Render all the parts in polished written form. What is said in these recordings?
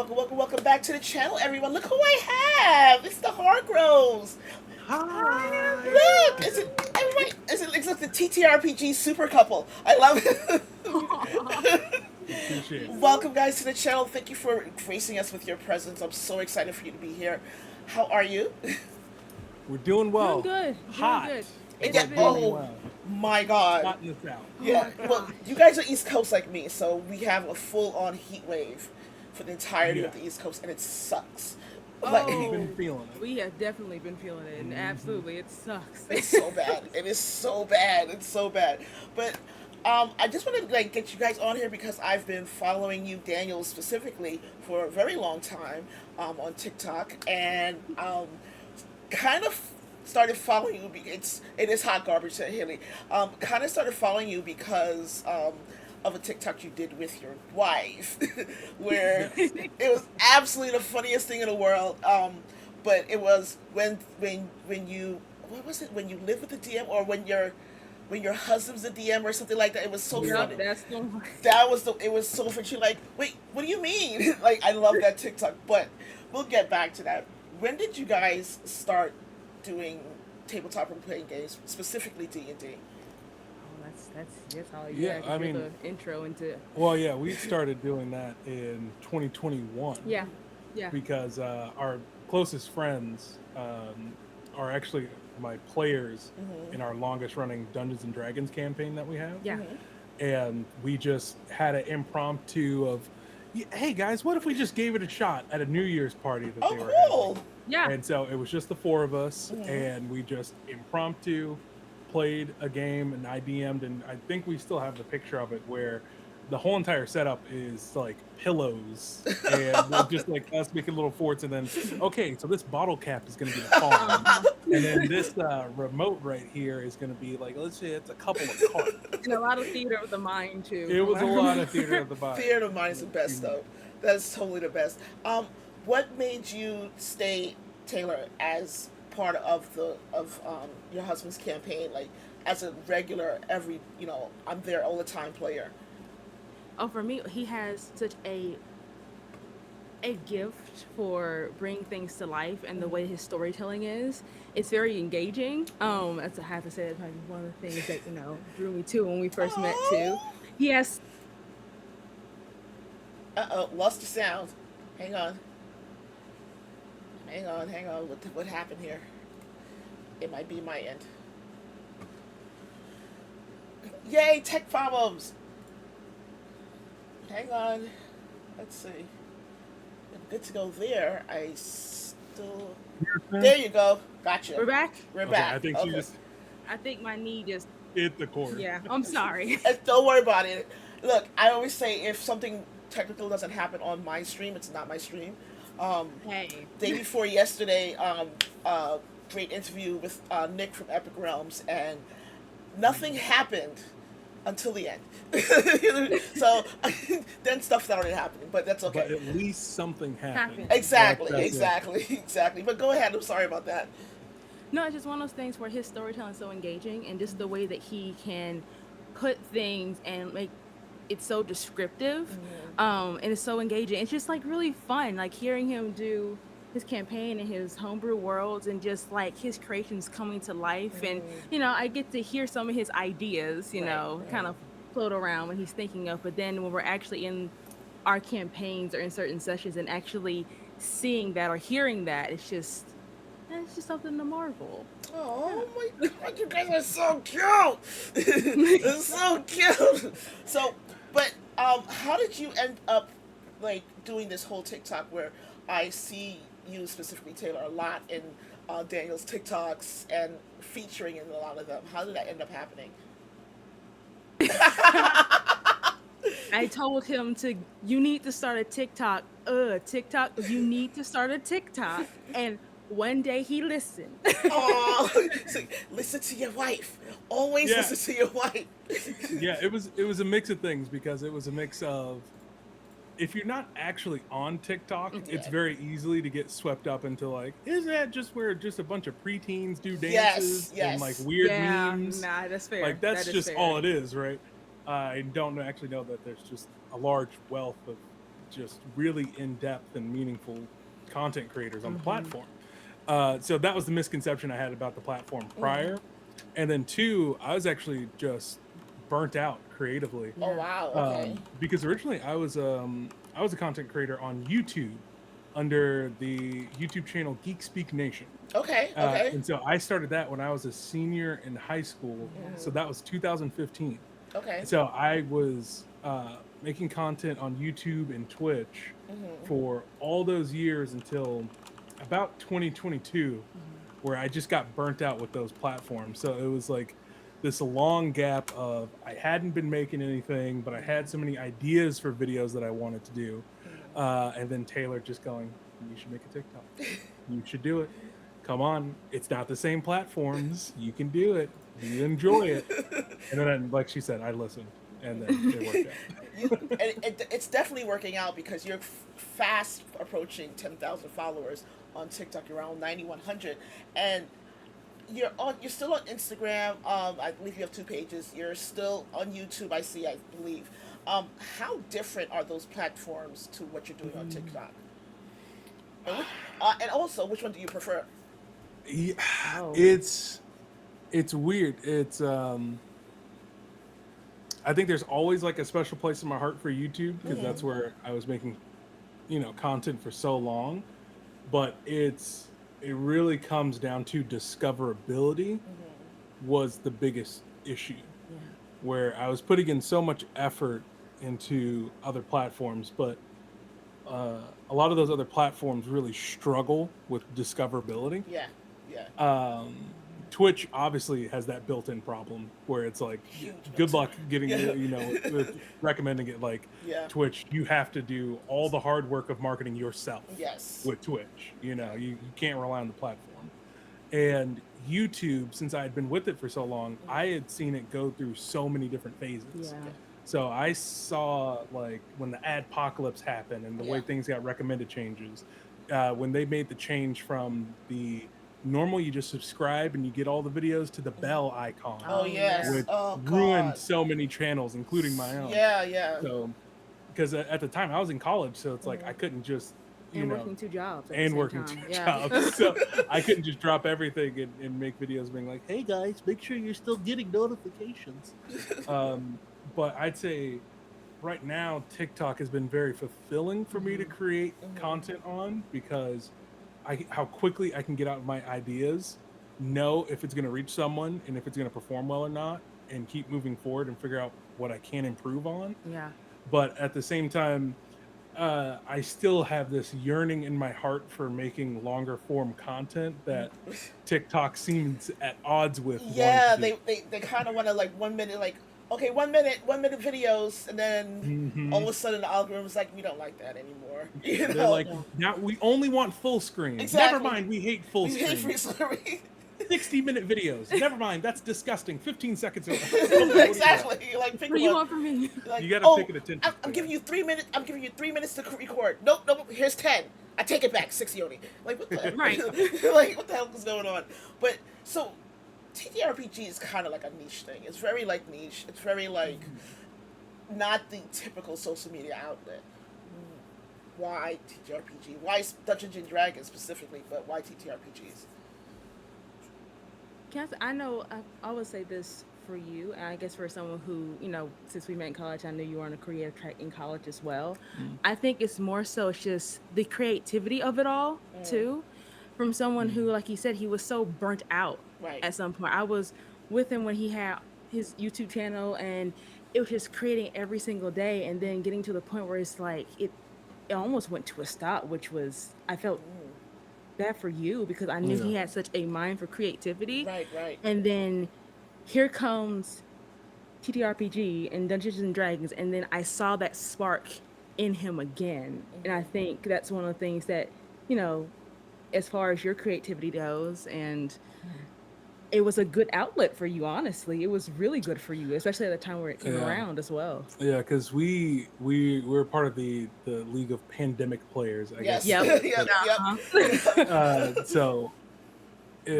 welcome back to the channel, everyone. Look who I have! It's the Hargroves. Hi, Look, is it everybody? It's like the TTRPG super couple. I love it. appreciate it. Welcome, guys, to the channel. Thank you for gracing us with your presence. I'm so excited for you to be here. How are you? We're doing Doing well. good. Doing Hot. good. But It's Yeah. we're been. doing Oh well. my God. Hot in the south. Oh Yeah. my Well, gosh. you guys are East Coast like me, so we have a full-on heat wave for the entirety Yeah. of the East Coast, and it sucks. Like, We've Oh, been feeling it. we have definitely been feeling it, and Hmm. absolutely, it sucks. it's so bad. It is so bad. It's so bad. But I just want to get you guys on here because I've been following you, Daniel, specifically for a very long time on TikTok, and kind of started following you. It is hot garbage, said Haley. Kind of started following you because of a TikTok you did with your wife, where it was absolutely the funniest thing in the world. But it was when you, what was it, when you live with the DM, or when your husband's the DM or something like that. It was so Yeah. funny. Yep, that's the one. That was the, it was so funny. You're like, wait, what do you mean? Like, I love that TikTok, but we'll get back to that. When did you guys start doing tabletop role playing games, specifically D&D? Oh, that's how you Yeah, yeah, I give mean, the intro into. well, yeah, we started doing that in 2021 Yeah, yeah, because our closest friends are actually my players in our longest running Dungeons and Dragons campaign that we have. yeah. And we just had an impromptu of, hey guys, what if we just gave it a shot at a New Year's party that they Oh, were having? cool. Yeah. And so it was just the four of us, Mhm. and we just impromptu played a game, and I DM'd, and I think we still have the picture of it where the whole entire setup is like pillows, and we're just like us making little forts, and then okay, so this bottle cap is going to be the farm, Uh-huh. and then this remote right here is going to be like, let's say it's a couple of carts. And a lot of theater of the mind too, It from was what a I lot of remember. theater of the mind. Theater of Mind is the best, though. That's totally the best. What made you stay, Taylor, as part of your husband's campaign, like as a regular, every, I'm there all the time player? Oh, for me, he has such a gift for bringing things to life, and the way his storytelling is, it's very engaging. That's, I have to say, that's probably one of the things that drew me to when we first met too. Oh, He has. lost the sound. Hang on, hang on. What happened here? It might be my end. Yay, tech problems. Hang on. Let's see. I'm good to go there. I still. There you go. Gotcha. We're back. We're Okay, back. I think she Okay. just I think my knee just. hit the cord. Yeah, I'm sorry. Don't worry about it. Look, I always say if something technical doesn't happen on my stream, it's not my stream. Um, Hey. Day before yesterday, great interview with Nick from Epic Realms, and nothing happened until the end. So then stuff started happening, but that's But okay. at least something happened. Happened. Exactly, That's it. exactly. But go ahead. I'm sorry about that. No, it's just one of those things where his storytelling is so engaging, and just the way that he can put things and make it so descriptive, and it's so engaging. It's just like really fun, like hearing him do his campaign and his homebrew worlds, and just like his creations coming to life. And I get to hear some of his ideas, Right. kind of float around when he's thinking of. But then when we're actually in our campaigns or in certain sessions and actually seeing that or hearing that, it's just something to marvel. Oh my God, you guys are so cute. It's so cute. So, but how did you end up like doing this whole TikTok where I see you specifically, Taylor, a lot in Daniel's TikToks and featuring in a lot of them? How did that end up happening? I told him you need to start a TikTok. TikTok, you need to start a TikTok. And one day he listened. Oh, so listen to your wife. Always Yeah. listen to your wife. Yeah, it was a mix of things, because it was a mix of, if you're not actually on TikTok, it's Yeah. very easily to get swept up into like, is that just where just a bunch of preteens do Yes, dances yes. and like weird Yeah, memes? nah, that's fair. Like that's That is just fair. all it is, right? I don't actually know that there's just a large wealth of just really in-depth and meaningful content creators on the platform. So that was the misconception I had about the platform prior. And then two, I was actually just burnt out creatively. Oh Yeah. wow. Okay. Because originally I was a content creator on YouTube under the YouTube channel Geek Speak Nation. Okay. Okay. And so I started that when I was a senior in high school. So that was 2015. Okay. So I was making content on YouTube and Twitch for all those years until about 2022, where I just got burnt out with those platforms. So it was like this long gap of I hadn't been making anything, but I had so many ideas for videos that I wanted to do. And then Taylor just going, you should make a TikTok. You should do it. Come on. It's not the same platforms. You can do it. You enjoy it. And then, like she said, I listened. And then it worked out. It's definitely working out because you're fast approaching 10,000 followers on TikTok. You're around 9,100, and you're still on Instagram. I believe you have 2 pages. You're still on YouTube. I see. I believe. How different are those platforms to what you're doing on TikTok? And also, which one do you prefer? Yeah, Oh. it's weird. It's I think there's always like a special place in my heart for YouTube because that's where I was making, content for so long. But it really comes down to discoverability was the biggest issue, Yeah. where I was putting in so much effort into other platforms, but a lot of those other platforms really struggle with discoverability. Yeah. Yeah. Twitch obviously has that built-in problem where it's like, Huge good luck built-in. getting, Yeah. with recommending it. Like Yeah. Twitch, you have to do all the hard work of marketing yourself Yes. with Twitch. You can't rely on the platform. And YouTube, since I had been with it for so long, I had seen it go through so many different phases. Yeah. So I saw like when the adpocalypse happened and the way Yeah. things got recommended changes, when they made the change from the normal you just subscribe and you get all the videos to the bell icon, Oh Oh, yes. yeah. which Oh ruined God. so many channels, including my own. Yeah. Yeah. So because at the time I was in college, so it's like I couldn't just And working 2 jobs at the and same working time. 2 Yeah. jobs. So I couldn't just drop everything and make videos being like, hey guys, make sure you're still getting notifications. But I'd say right now TikTok has been very fulfilling for me to create content on because how quickly I can get out my ideas, know if it's going to reach someone and if it's going to perform well or not, and keep moving forward and figure out what I can improve on. Yeah. But at the same time, I still have this yearning in my heart for making longer form content that TikTok seems at odds with. Yeah. wanting to They kind of want to like 1 minute, like okay, 1 minute videos, and then do. all of a sudden the algorithm's like, we don't like that anymore. You They're know. like, now we only want full screen. Exactly. Never mind, we hate full We screen. hate free screen. 60-minute videos. Never mind, that's disgusting. 15 seconds. Exactly. You're like, pick What do you one. want from me? Like, You gotta pick an attention I'm giving span. you 3 minutes. I'm giving you 3 minutes to record. Nope. Here's 10. I take it back. 60 only. Like what the Right. like what the hell is going on? But so TTRPG is kind of like a niche thing. It's very like niche. It's very like not the typical social media outlet. Why TTRPG? Why Dungeons and Dragons specifically? But why TTRPGs? Cass, I know I always say this for you, and I guess for someone who, since we met in college, I knew you were on a creative track in college as well. I think it's more so it's just the creativity of it all, too. From someone who, like you said, he was so burnt out Right. at some point. I was with him when he had his YouTube channel, and it was just creating every single day, and then getting to the point where it's like it almost went to a stop, which was I felt bad for you because I knew he Yeah. had such a mind for creativity. Right. Right. And then here comes TTRPG and Dungeons and Dragons, and then I saw that spark in him again. And I think that's one of the things that, as far as your creativity goes, and it was a good outlet for you, honestly. It was really good for you, especially at the time where it came Yeah. around as well. Yeah, because we're part of the League of Pandemic Players, I Yes. guess. Yep. Yep. Uh-huh. So uh,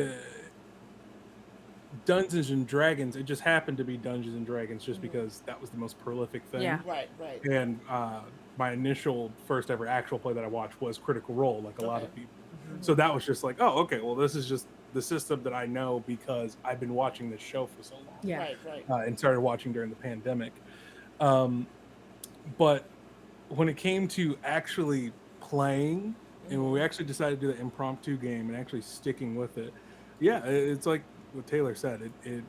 Dungeons and Dragons, it just happened to be Dungeons and Dragons just Mhm. because that was the most prolific thing. Yeah. Right, right. And my initial first ever actual play that I watched was Critical Role, like a lot Okay. of people. Mhm. So that was just like, oh, okay, well, this is just the system that I know because I've been watching this show for so long, Yeah. Right, right. and started watching during the pandemic. Um, but when it came to actually playing, and when we Mhm. actually decided to do the impromptu game and actually sticking with it, yeah, it's like what Taylor said. It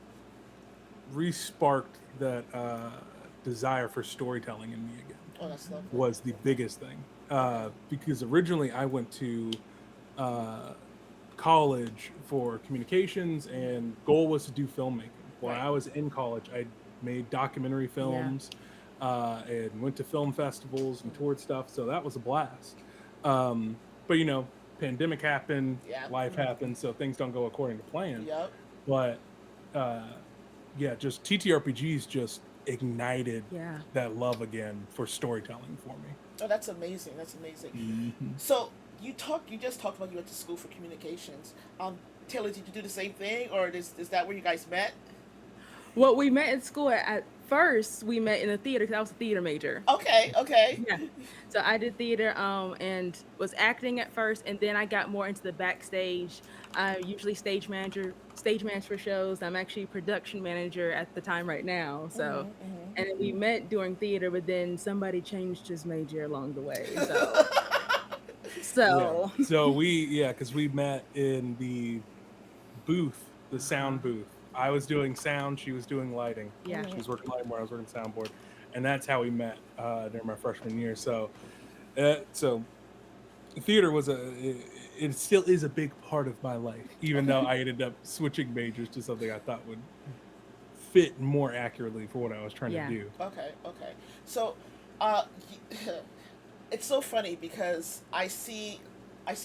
re-sparked that desire for storytelling in me again. Oh, that's lovely. Was the biggest thing, because originally I went to uh, college for communications, and goal was to do filmmaking. While Right. I was in college, I made documentary Yeah. films, and went to film festivals and Mhm. toured stuff. So that was a blast. But pandemic happened, Yeah. life happened, so things don't go according to plan. Yep. But uh, yeah, just TTRPGs just ignited Yeah. that love again for storytelling for me. Oh, that's amazing. That's amazing. Mhm. So you just talked about you went to school for communications. Taylor, did you do the same thing, or is that where you guys met? Well, we met in school. At first, we met in the theater because I was a theater major. Okay, okay. Yeah. So I did theater, and was acting at first, and then I got more into the backstage. I usually stage manage for shows. I'm actually production manager at the time right now. So, Mhm, mhm. and then we met during theater, but then somebody changed his major along the way. Yeah. So, So because we met in the booth, the sound uh-huh. booth. I was doing sound, she was doing lighting. Yeah. She Mhm. was working lighting where I was working soundboard, and that's how we met during my freshman year. So theater was it still is a big part of my life, even though I ended up switching majors to something I thought would fit more accurately for what I was trying to Yeah. do. Okay, okay. So, uh, it's so funny because I see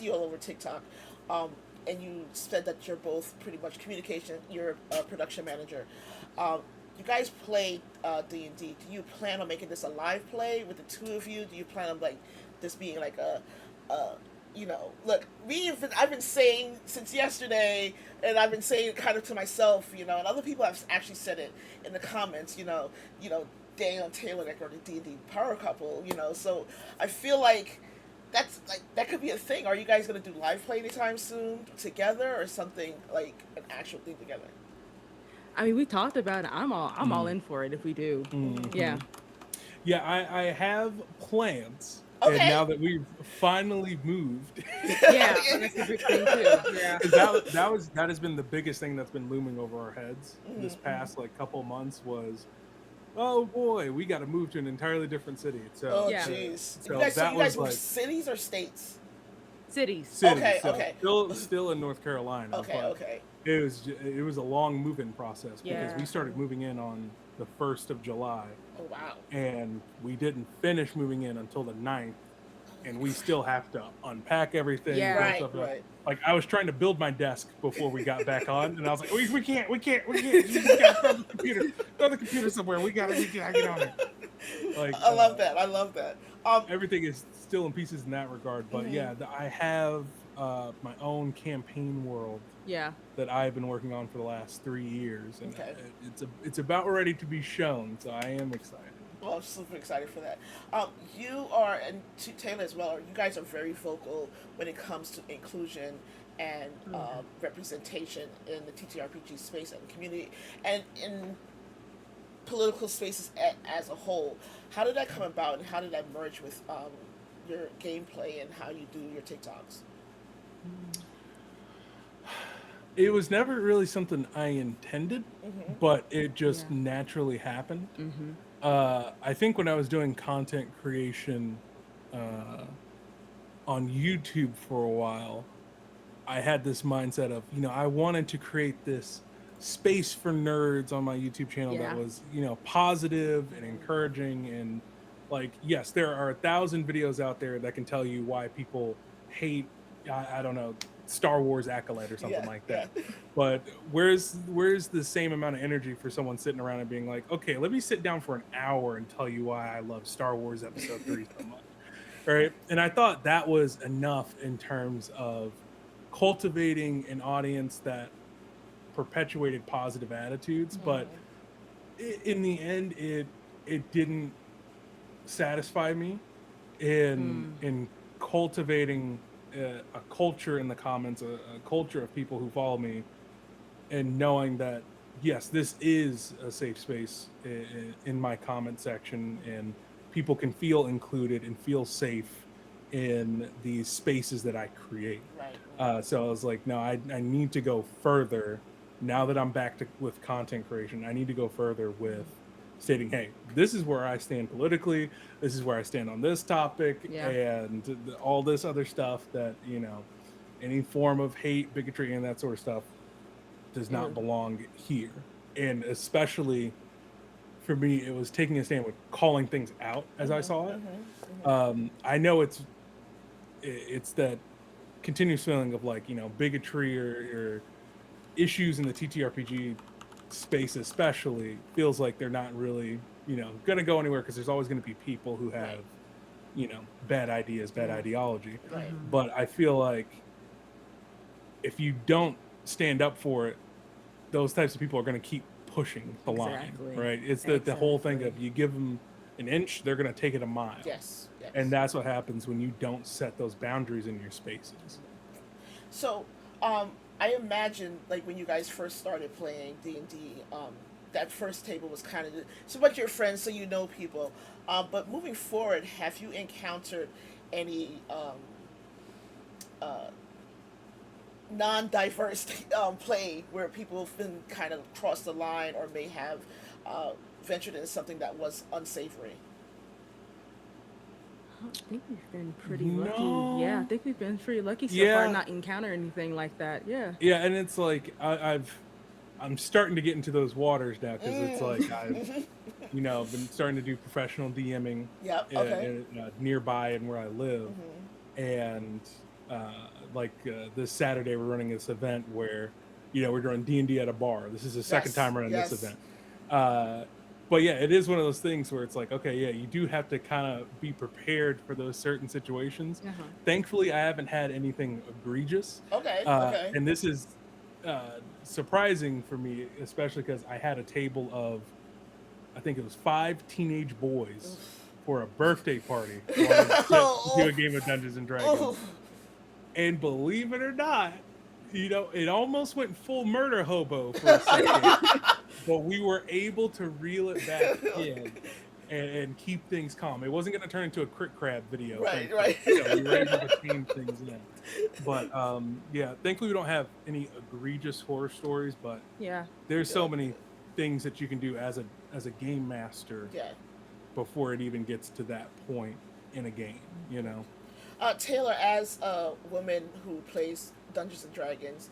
you all over TikTok, um, and you said that you're both pretty much communication. You're a production manager. Um, you guys play D&D. Do you plan on making this a live play with the two of you? Do you plan on like this being like a look, I've been saying since yesterday, and I've been saying it kind of to myself, and other people have actually said it in the comments, Daniel and Taylor, like, are the D&D power couple, so I feel like that could be a thing. Are you guys gonna do live play anytime soon together, or something like an actual thing together? I mean, we talked about it. I'm all Mm. in for it if we do. Hmm. Yeah. Yeah, I have plans, and Okay. now that we've finally moved, Yeah. That's a big thing too. Yeah. because that has been the biggest thing that's been looming over our heads this Mhm. past like couple months was, oh boy, we got to move to an entirely different city. So Oh, Yeah. jeez. So that you guys was move like cities or states? Cities. city, Okay, so okay, still in North Carolina, okay, but okay. it was a long moving process because we Yeah. started moving in on the 1st of July, Oh, wow. and we didn't finish moving in until the 9th, and we still have to unpack everything, Yeah. build Right, stuff up. right. Like I was trying to build my desk before we got back on, and I was like, we can't. You just gotta throw the computer somewhere. We gotta get on it. Like I love that. I love that. everything is still in pieces in that regard, but Mhm. yeah, I have my own campaign world Yeah. that I've been working on for the last 3 years, and Okay. it's about ready to be shown. So I am excited. Well, I'm super excited for that. You are, and Taylor as well. You guys are very vocal when it comes to inclusion and Oh, yeah. representation in the TTRPG space and community, and in political spaces as a whole. How did that come about, and how did that merge with your gameplay and how you do your TikToks? Mm. It was never really something I intended, Mm-hmm. but it just Yeah. naturally happened. Mhm. I think when I was doing content creation uh, on YouTube for a while, I had this mindset of, I wanted to create this space for nerds on my YouTube channel that Yeah. was, positive and encouraging. And like, yes, there are 1,000 videos out there that can tell you why people hate, I don't know, Star Wars Acolyte or something Yeah, like yeah. that. But where's the same amount of energy for someone sitting around and being like, okay, let me sit down for an hour and tell you why I love Star Wars Episode 3 so much. Right. And I thought that was enough in terms of cultivating an audience that perpetuated positive attitudes, but Mhm. in the end, it didn't satisfy me in Mm. cultivating a culture in the comments, a culture of people who follow me, and knowing that yes, this is a safe space in my comment section, and people can feel included and feel safe in these spaces that I create. Right, right. So I was like, no, I need to go further now that I'm back to with content creation. I need to go further with stating, hey, this is where I stand politically. This is where I stand on this topic, Yeah. and all this other stuff that any form of hate, bigotry, and that sort of stuff does not Ew. belong here. And especially for me, it was taking a stand with calling things out as I Mhm, saw it. mhm, mhm. I know it's that continuous feeling of like bigotry or issues in the TTRPG space, especially feels like they're not really gonna go anywhere because there's always going to be people who Right, have bad ideas, bad Yeah. ideology. right. Mhm. But I feel like if you don't stand up for it, those types of people are going to keep pushing the line, Exactly. right? It's the whole thing Exactly. of you give them an inch, they're going to take it a mile, Yes, and yes. that's what happens when you don't set those boundaries in your spaces. So, I imagine like when you guys first started playing D&D, that first table was kind of so much your friends, so you know people. But moving forward, have you encountered any uh, non-diverse play where people have been kind of crossed the line or may have uh, ventured into something that was unsavory? I think we've been pretty lucky. Yeah, I No, think we've been pretty lucky so far yeah, not encounter anything like that. Yeah. yeah, and it's like I'm starting to get into those waters now because it's like I've Mm. been starting to do professional DMing Yep. Okay. nearby and where I live, Hmm. and this Saturday we're running this event where we're doing D&D at a bar. This is the second Yes. time running this Yes. event. uh but yeah, it is one of those things where it's like, okay, yeah, you do have to kind of be prepared for those certain situations. Uh-huh. Thankfully I haven't had anything egregious, Okay. Okay. and this is surprising for me, especially because I had a table of, I think it was 5 teenage boys Oof. for a birthday party who wanted to do a Oof. game of Dungeons and Dragons. Oof. And believe it or not, it almost went full murder hobo for a second, but we were able to reel it back in and keep things calm. It wasn't going to turn into a crit crab video, Right. thankfully. Right. So we were able to tame things in. But yeah, thankfully we don't have any egregious horror stories, but Yeah. there's so Good. many things that you can do as a game master Yeah. before it even gets to that point in a game. Taylor, as a woman who plays Dungeons and Dragons,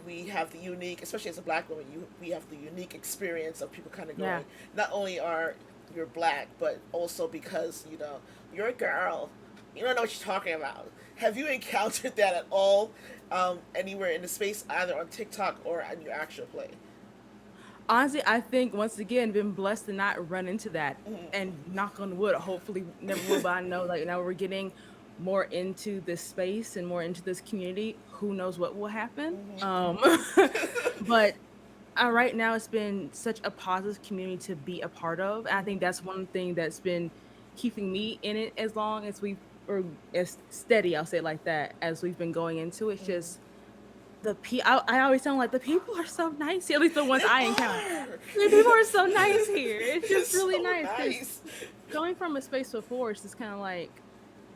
we have the unique, especially as a black woman, we have the unique experience of people kind of Yeah. going. Not only are you're black, but also because you're a girl, you don't know what you're talking about. Have you encountered that at all, anywhere in the space, either on TikTok or in your actual play? Honestly, I think once again been blessed to not run into that, Hmm. and knock on wood, hopefully never will. But I know like now we're getting more into this space and more into this community. Who knows what will happen? Hmm. But right now it's been such a positive community to be a part of. And I think that's one thing that's been keeping me in it as long as we or as steady, I'll say it like that, as we've been going into it. It's just I always sound like the people are so nice here, at least the ones They I encounter. are. The people are so nice here. It's just It's really so nice because nice. going from a space before, it's just kind of like,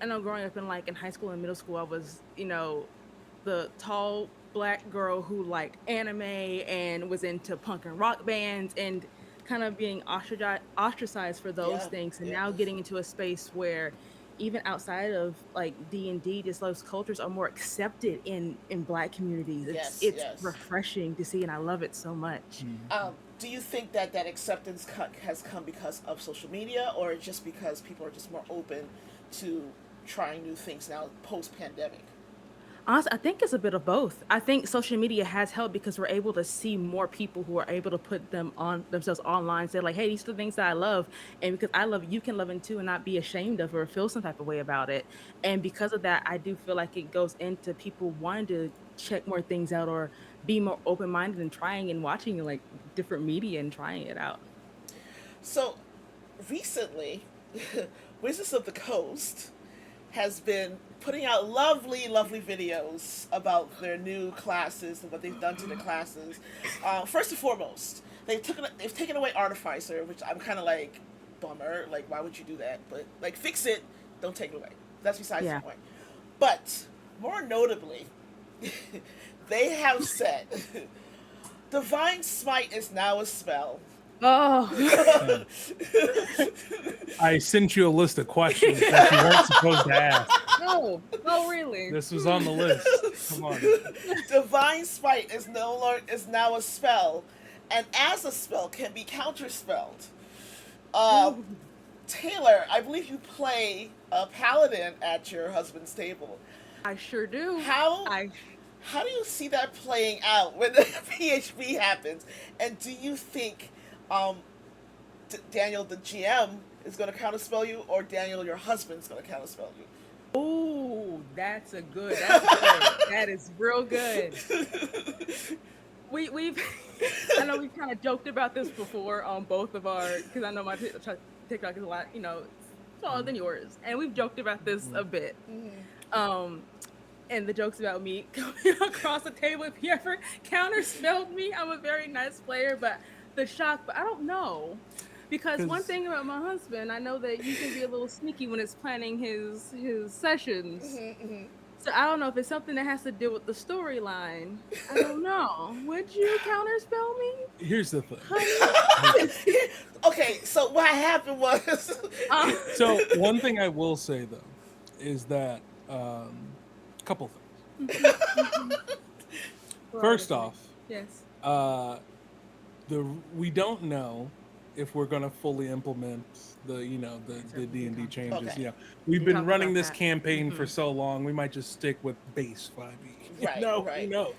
I know growing up in like in high school and middle school, I was, the tall black girl who liked anime and was into punk and rock bands and kind of being ostracized for those Yeah. things. And Yeah. now getting into a space where even outside of like D&D, just those cultures are more accepted in black communities. Yes. It's Yes. refreshing to see and I love it so much. Mhm. Do you think that that acceptance has come because of social media, or just because people are just more open to trying new things now post pandemic? Honestly, I think it's a bit of both. I think social media has helped because we're able to see more people who are able to put themselves online, say like, "Hey, these are the things that I love," and because I love it, you can love it too, and not be ashamed of or feel some type of way about it. And because of that, I do feel like it goes into people wanting to check more things out or be more open minded and trying and watching like different media and trying it out. So recently, Wizards of the Coast has been putting out lovely, lovely videos about their new classes and what they've done to the classes. First and foremost, they've taken away Artificer, which I'm kind of like bummer. Like, why would you do that? But like, fix it. Don't take it away. That's besides Yeah. the point. But more notably, they have said Divine Smite is now a spell. Oh, I sent you a list of questions that you weren't supposed to ask. no, no, really. This was on the list. Come on. Divine Smite is now a spell, and as a spell can be counterspelled. Ooh. Taylor, I believe you play a paladin at your husband's table. I sure do. How I how do you see that playing out when the PHB happens? And do you think Daniel, the GM, is going to counterspell you, or Daniel, your husband's going to counterspell you? Ooh, that's good. That is real good. We've I know we've kind of joked about this before on both of our, because I know my TikTok is a lot, smaller than yours, and we've joked about this a bit. And the jokes about me coming across the table, if he ever counterspelled me, I'm a very nice player, but the shock, but I don't know. Because one thing about my husband, I know that you can be a little sneaky when it's planning his sessions. So I don't know if it's something that has to do with the storyline. I don't know. Would you counterspell me? Here's the thing. Okay, so what happened was. So one thing I will say though is that a couple things. First off, yes, we don't know if we're going to fully implement the D&D changes. Okay. We've We been talked running about this that. campaign for so long, we might just stick with base 5e. Right, Who right. knows?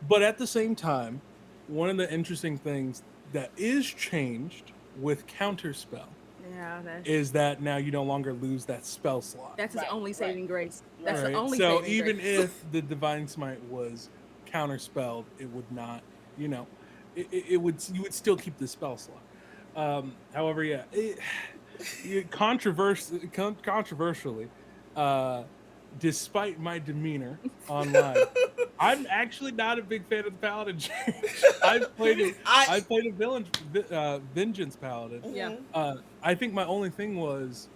But at the same time, one of the interesting things that is changed with Counterspell yeah, is that now you no longer lose that spell slot. that's his Right, only right. saving grace. That's Right? the only So saving even grace. if the Divine Smite was counterspelled, it would not, you would still keep the spell slot. However, yeah, controversially, despite my demeanor online, I'm actually not a big fan of the Paladin change. I played a Vengeance Paladin. Yeah. I think my only thing was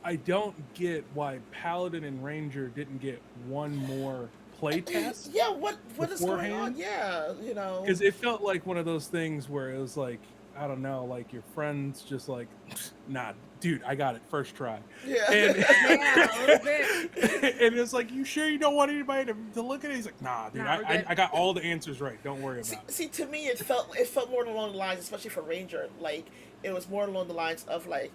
I don't get why Paladin and Ranger didn't get one more play test. Yeah, what is going on? beforehand? Yeah, Because it felt like one of those things where it was like, I don't know, like your friends just like, nah, dude, I got it first try. Yeah. And, Yeah, a little bit. and it's like, you sure you don't want anybody to look at it? He's like, nah, dude, Nah, we're good. I got all the answers right. Don't worry about it. See, to me, it felt more along the lines, especially for Ranger. Like, it was more along the lines of like,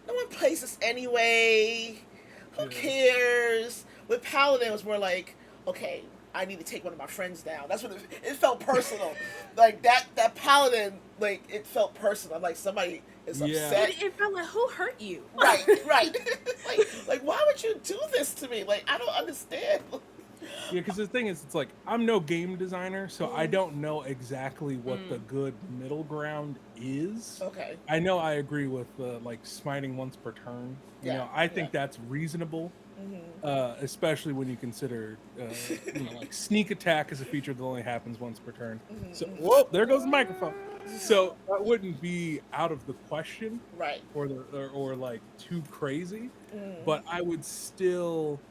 no one plays this anyway. Who Yeah. cares? With Paladin, it was more like, okay, I need to take one of my friends down. That's what it felt personal. Like that Paladin, like it felt personal. Like somebody is Yeah. upset. It felt like, who hurt you? Right. like why would you do this to me? Like I don't understand. Yeah, because the thing is, it's like I'm no game designer, so I don't know exactly what the good middle ground is. Okay. I know I agree with like smiting once per turn. Yeah, I think yeah. that's reasonable, especially when you consider like sneak attack is a feature that only happens once per turn. So whoa, there goes the microphone. So that wouldn't be out of the question Right. or like too crazy, but I would still.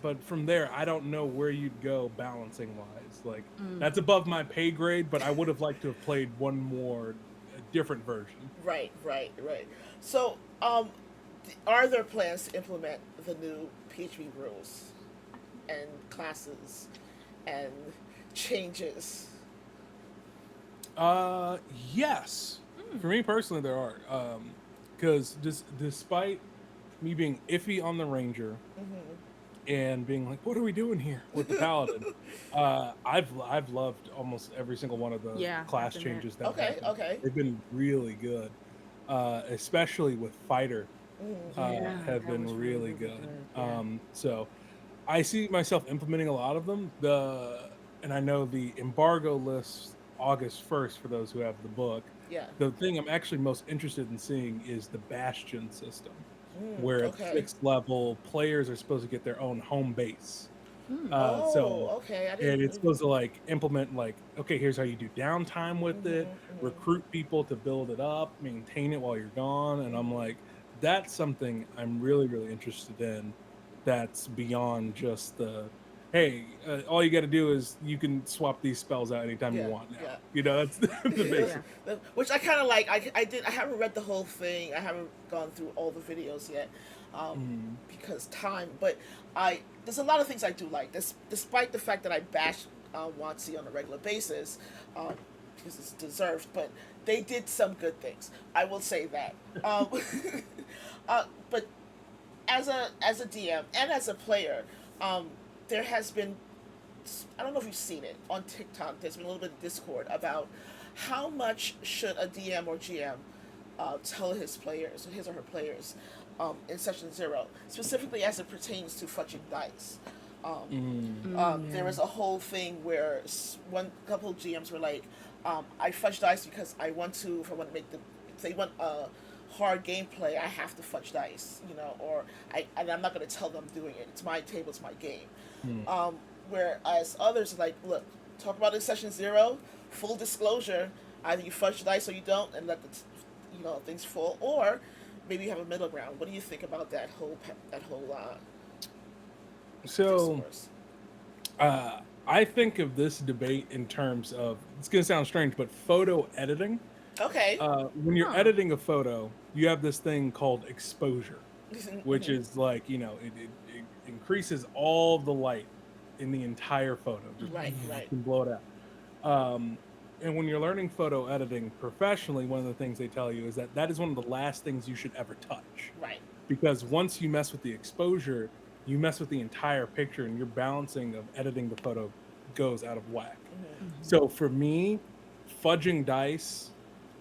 But from there, I don't know where you'd go balancing wise. Like that's above my pay grade, but I would have liked to have played one more different version. Right. So, are there plans to implement the new PHP rules and classes and changes? Yes. For me personally, there are. Because despite me being iffy on the Ranger and being like, what are we doing here with the Paladin? I've loved almost every single one of the class I've been there. changes that Okay, happened. okay. They've been really good, especially with Fighter. Yeah, Have that been was really good. So I see myself implementing a lot of them. And I know the embargo lists August 1st for those who have the book. Yeah. The thing I'm actually most interested in seeing is the Bastion system, Mm, where at okay. 6th level players are supposed to get their own home base. Hmm. So Oh, okay. I and didn't. it's supposed to like implement like, okay, here's how you do downtime with it, Mm-hmm. recruit people to build it up, maintain it while you're gone. And I'm like, that's something I'm really, really interested in. That's beyond just the, hey, all you got to do is you can swap these spells out anytime you Yeah, want now. yeah. You know, that's the Yeah. basic. Which I kind of like. I haven't read the whole thing. I haven't gone through all the videos yet, um, Mm, because time. But I there's a lot of things I do like. Despite the fact that I bash WotC on a regular basis, um, because it's deserved. But they did some good things. I will say that. But as a DM and as a player, um, there has been, I don't know if you've seen it on TikTok. There's been a little bit of discord about how much should a DM or GM tell his or her players, in session zero, specifically as it pertains to fudging dice. mm, There Yeah. was a whole thing where one couple of GMs were like, I fudge dice because I want to, if I want to make the, if they want a hard gameplay, I have to fudge dice, or and I'm not going to tell them doing it. It's my table, it's my game. mm. Um, Whereas others are like, look, talk about it in session zero, full disclosure. Either you fudge the dice or you don't, and let things fall, or maybe you have a middle ground. What do you think about that whole So discourse? I think of this debate in terms of, it's going to sound strange, but photo editing. Okay. When you're Huh. editing a photo, you have this thing called exposure, which Mhm. is like, it increases all the light in the entire photo. Just Right, you right. can blow it out. And when you're learning photo editing professionally, one of the things they tell you is that that is one of the last things you should ever touch. Right. Because once you mess with the exposure, you mess with the entire picture and your balancing of editing the photo goes out of whack. Hmm. Mhm. So for me, fudging dice,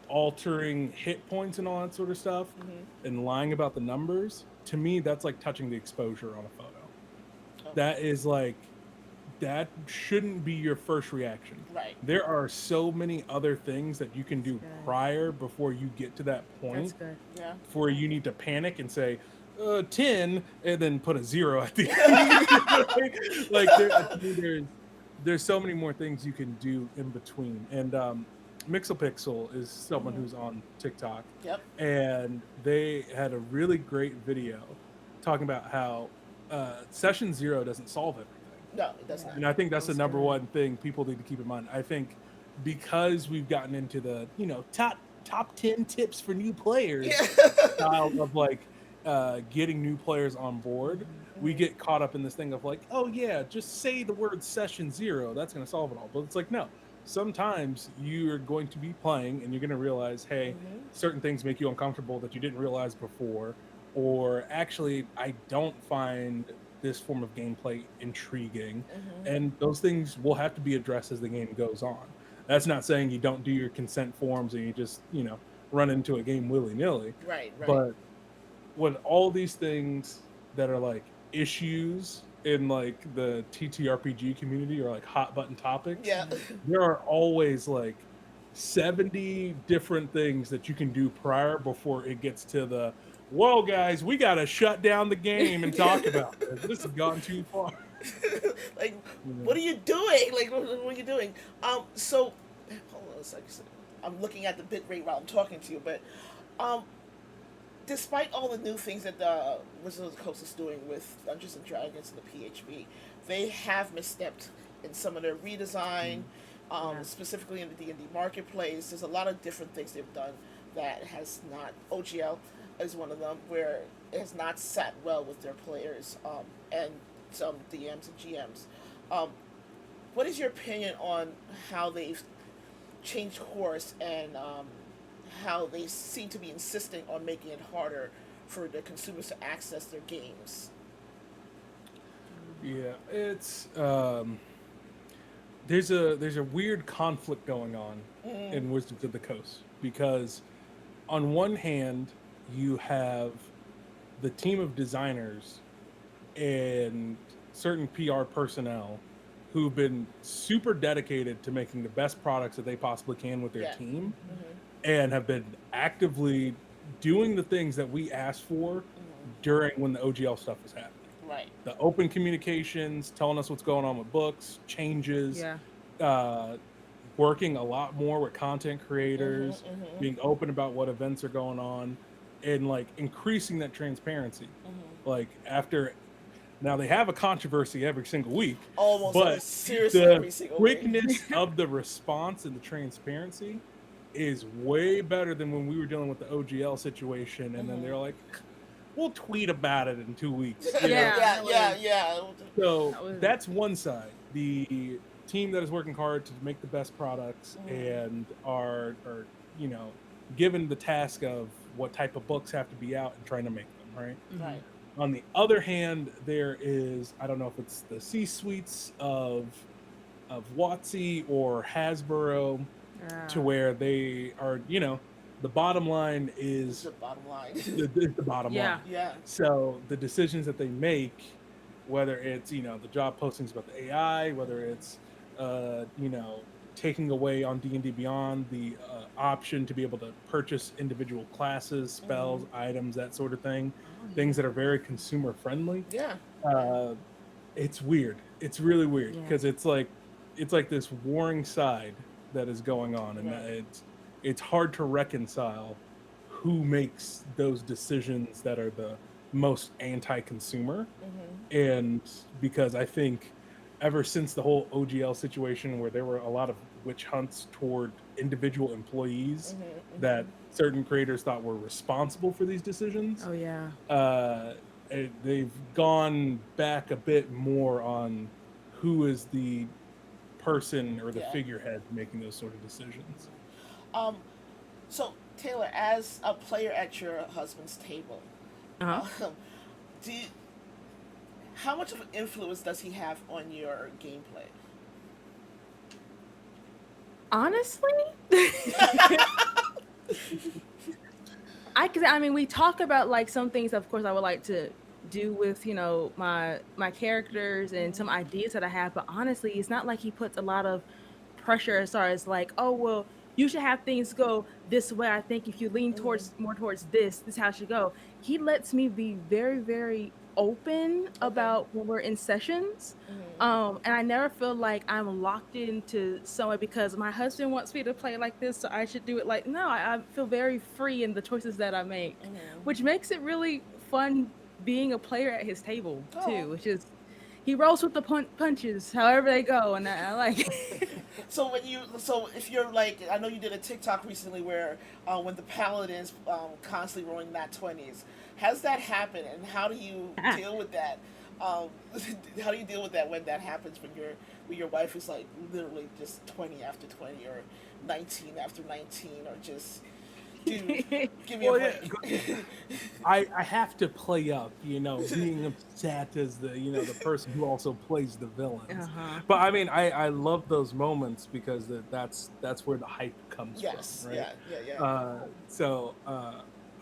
altering hit points and all that sort of stuff, Hmm. and lying about the numbers, to me, that's like touching the exposure on a photo. Okay. That is like, that shouldn't be your first reaction. Right. There are so many other things that you can That's do good. prior before you get to that That's point good. Yeah. where you need to panic and say, 10, and then put a zero at the end. Like, to me, there's so many more things you can do in between. And Mixelpixel is someone Hmm. who's on TikTok, Yep. and they had a really great video talking about how session zero doesn't solve everything. No, it does Yeah. not. And I think that's That the was number good. one thing people need to keep in mind. I think because we've gotten into the, top 10 tips for new players Yeah. style of like getting new players on board, we Hmm. get caught up in this thing of like, oh yeah, just say the word session zero, that's going to solve it all. But it's like, no, sometimes you're going to be playing and you're going to realize, hey, Hmm. certain things make you uncomfortable that you didn't realize before, or actually I don't find this form of gameplay intriguing, Hmm. and those things will have to be addressed as the game goes on. That's not saying you don't do your consent forms and you just run into a game willy-nilly, Right. Right. but when all these things that are like issues in like the TTRPG community or like hot button topics, Yeah. there are always like 70 different things that you can do prior before it gets to the, whoa guys, we got to shut down the game and talk about this. This has gone too far. Like, You what know? are you doing? Like, what are you doing? So, hold on a second. I'm looking at the bit rate while I'm talking to you, but, um, despite all the new things that the Wizards of the Coast is doing with Dungeons and Dragons and the PHB, they have misstepped in some of their redesign, Mm. Yeah. specifically in the D&D marketplace. There's a lot of different things they've done that has not. OGL is one of them where it has not sat well with their players, and some DMs and GMs. Um, what is your opinion on how they've changed course and, how they seem to be insisting on making it harder for the consumers to access their games? Yeah, it's there's a weird conflict going on Mm, in Wizards of the Coast, because on one hand you have the team of designers and certain PR personnel who've been super dedicated to making the best products that they possibly can with their Yeah. team Mhm. and have been actively doing the things that we asked for Mhm. during when the OGL stuff was happening. Right. The open communications, telling us what's going on with books, changes, Yeah. uh, working a lot more with content Mhm. creators, Mhm. being open about what events are going on, and like increasing that transparency. Mhm. Like after now they have a controversy every single week, Almost but seriously the every single week. quickness of the response and the transparency is way better than when we were dealing with the OGL situation, and then Mhm. they're like, "We'll tweet about it in 2 weeks," Yeah, Yeah, that yeah, was yeah. So that was that's one side. The team that is working hard to make the best products Mhm. and are you know given the task of what type of books have to be out and trying to make them right. mhm. Right. On the other hand, there is I don't know if it's the C suites of WotC or Hasbro to Yeah. where they are the bottom line This is is the bottom line. the bottom Yeah. line. Yeah. So the decisions that they make, whether it's the job postings about the AI, whether it's taking away on D&D Beyond the option to be able to purchase individual classes, spells, Mhm. items, that sort of thing, Oh things that yeah. are very consumer friendly. Yeah. Yeah. Uh, it's weird. It's really weird Yeah. because it's like this warring side that is going on, and Right. it's hard to reconcile who makes those decisions that are the most anti-consumer. Mhm. And because I think ever since the whole OGL situation where there were a lot of witch hunts toward individual employees Mhm. that Mhm. certain creators thought were responsible for these decisions, Oh yeah. uh, they've gone back a bit more on who is the person or the Yeah. figurehead making those sort of decisions. Um. So Taylor, as a player at your husband's table, Uh-huh. um, do you, how much of an influence does he have on your gameplay? Honestly, I mean, we talk about like some things, of course, I would like to do with my characters and some Mhm. ideas that I have. But honestly, it's not like he puts a lot of pressure as far as like, oh well, you should have things go this way. I think if you lean Mhm. towards more towards this how it should go. He lets me be very very open Okay. about when we're in sessions. Mhm. And I never feel like I'm locked into somewhere because my husband wants me to play like this, so I should do it like no. I feel very free in the choices that I make, Mhm. which makes it really fun being a player at his table Oh. too. Which is he rolls with the punches, however they go, and I like it. So if you're like, I know you did a TikTok recently where when the paladins constantly rolling nat 20s, has that happened, and how do you deal with that? Um, how do you deal with that when that happens when your wife is like literally just 20 after 20 or 19 after 19 or just dude, give me a Well, yeah, break. I have to play up, being upset as the person who also plays the villains. Uh-huh. But I mean, I love those moments because that's where the hype comes from, Yes, right? yeah, yeah, yeah. So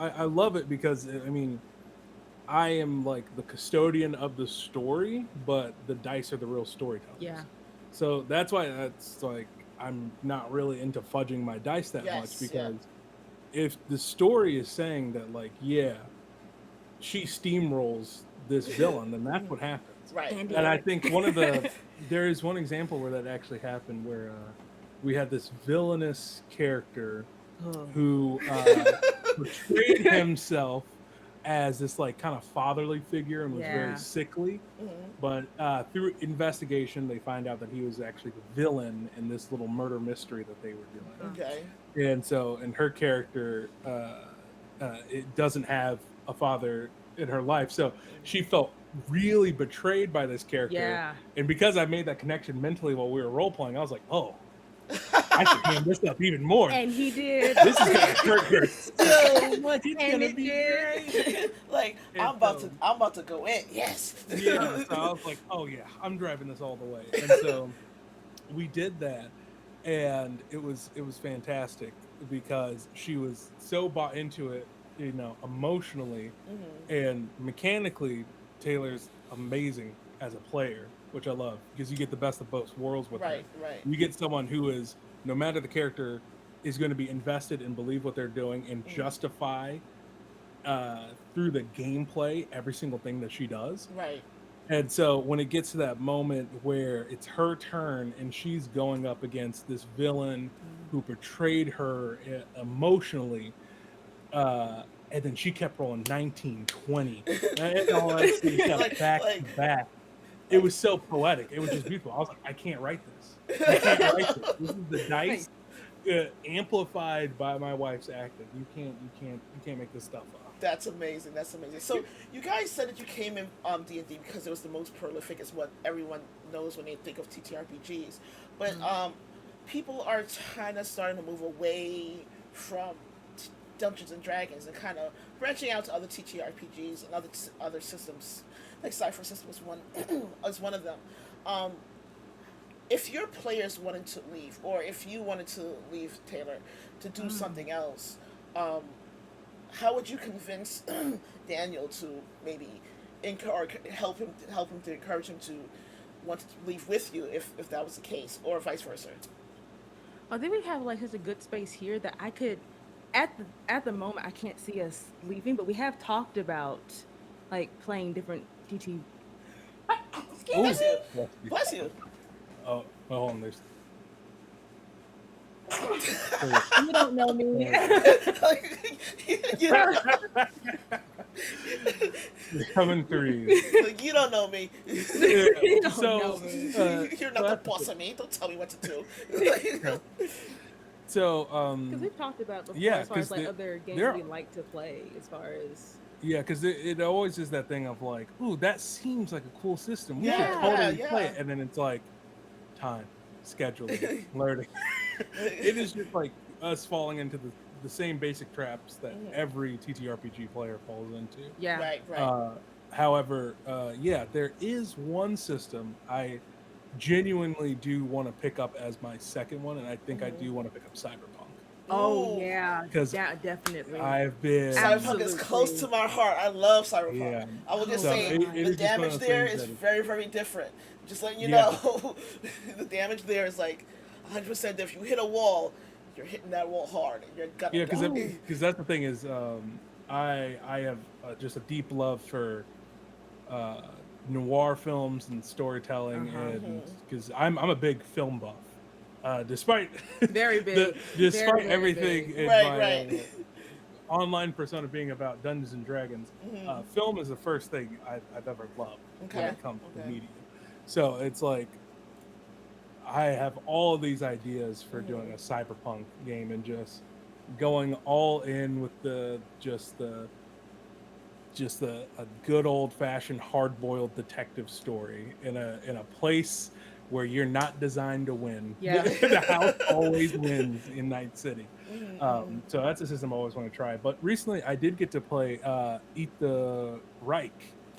I love it because I mean I am like the custodian of the story, but the dice are the real storytellers. Yeah. So that's why that's like I'm not really into fudging my dice that much Yes, yeah. because if the story is saying that like yeah she steamrolls this villain, then that's what happens. Right, And And I did. think there is one example where that actually happened where we had this villainous character Oh. who portrayed himself as this like kind of fatherly figure and was very Yeah. sickly. hmm But through investigation, they find out that he was actually the villain in this little murder mystery that they were doing. Uh-huh. okay. And her character it doesn't have a father in her life, so she felt really betrayed by this character. Yeah. And because I made that connection mentally while we were role playing, I was like, oh, I should hand this up even more. And he did. This is gonna hurt her so much. It's And gonna it be did. great. Like And so, I'm about to go in. Yes. yeah, so I was like, oh yeah, I'm driving this all the way. And so we did that, and it was fantastic because she was so bought into it, emotionally hmm and mechanically. Taylor's amazing as a player, which I love because you get the best of both worlds with her. Right, right. You get someone who is, no matter the character, is going to be invested and believe what they're doing and Mm, justify through the gameplay every single thing that she does. right. And so when it gets to that moment where it's her turn and she's going up against this villain who betrayed her emotionally, and then she kept rolling 19, 20, and all that stuff back to Like back. It like was so poetic. It was just beautiful. I was like, I can't write this. I can't write this. This is the Right. dice amplified by my wife's acting. You can't make this stuff up. That's amazing. That's amazing. So you guys said that you came in D&D because it was the most prolific, is what everyone knows when they think of TTRPGs. But Mhm. people are kind of starting to move away from Dungeons and Dragons and kind of branching out to other TTRPGs and other systems, like Cypher System is one is one of them. Um, if your players wanted to leave, or if you wanted to leave, Taylor, to do Mm. something else, um, how would you convince Daniel to maybe help him to encourage him to want to leave with you if that was the case, or vice versa? I think we have like such a good space here that I could, at the moment, I can't see us leaving, but we have talked about like playing different TT. Oh, Bless you, bless you. bless you. Oh, well, hold on. There's You don't know me. Like, you, they're coming threes. like, you don't know me. Yeah. You don't So, know me. You're so not the that's boss of me. Don't tell me what to do. okay. So, Because we've talked about before yeah, as far as because like other games there, we like to play, as far as yeah, because it always is that thing of like, ooh, that seems like a cool system. We should Yeah. totally play Yeah. it, and then it's like, time, scheduling, learning. It is just like us falling into the same basic traps that Mhm. every TTRPG player falls into. yeah. Right, right. However, yeah, there is one system I genuinely do want to pick up as my second one, and I think I Mhm. do want to pick up Cyberpunk Oh Ooh, yeah, because definitely. I've been, Cyberpunk is close to Absolutely. my heart. I love Cyberpunk. yeah. I will just Oh So say god. it the is just one of damage those there things is that, very, very different. Just letting you yeah, know, the damage there is like 100%. If you hit a wall, you're hitting that wall hard, and you're gonna yeah, die. Oh. because that's the thing is, I have just a deep love for uh, noir films and storytelling, Uh-huh. and Mhm. because I'm a big film buff, despite Very big. despite Very everything big. in Right, my right. online persona being about Dungeons and Dragons, Mhm. film is the first thing I've ever loved when Okay. Yeah. it comes to Okay. media. So it's like I have all of these ideas for doing Mhm. a cyberpunk game and just going all in with just a good old fashioned hard boiled detective story in a place where you're not designed to win. Yeah. The house always wins in Night City. Mhm. Mhm. So that's a system I always want to try. But recently I did get to play Eat the Reich.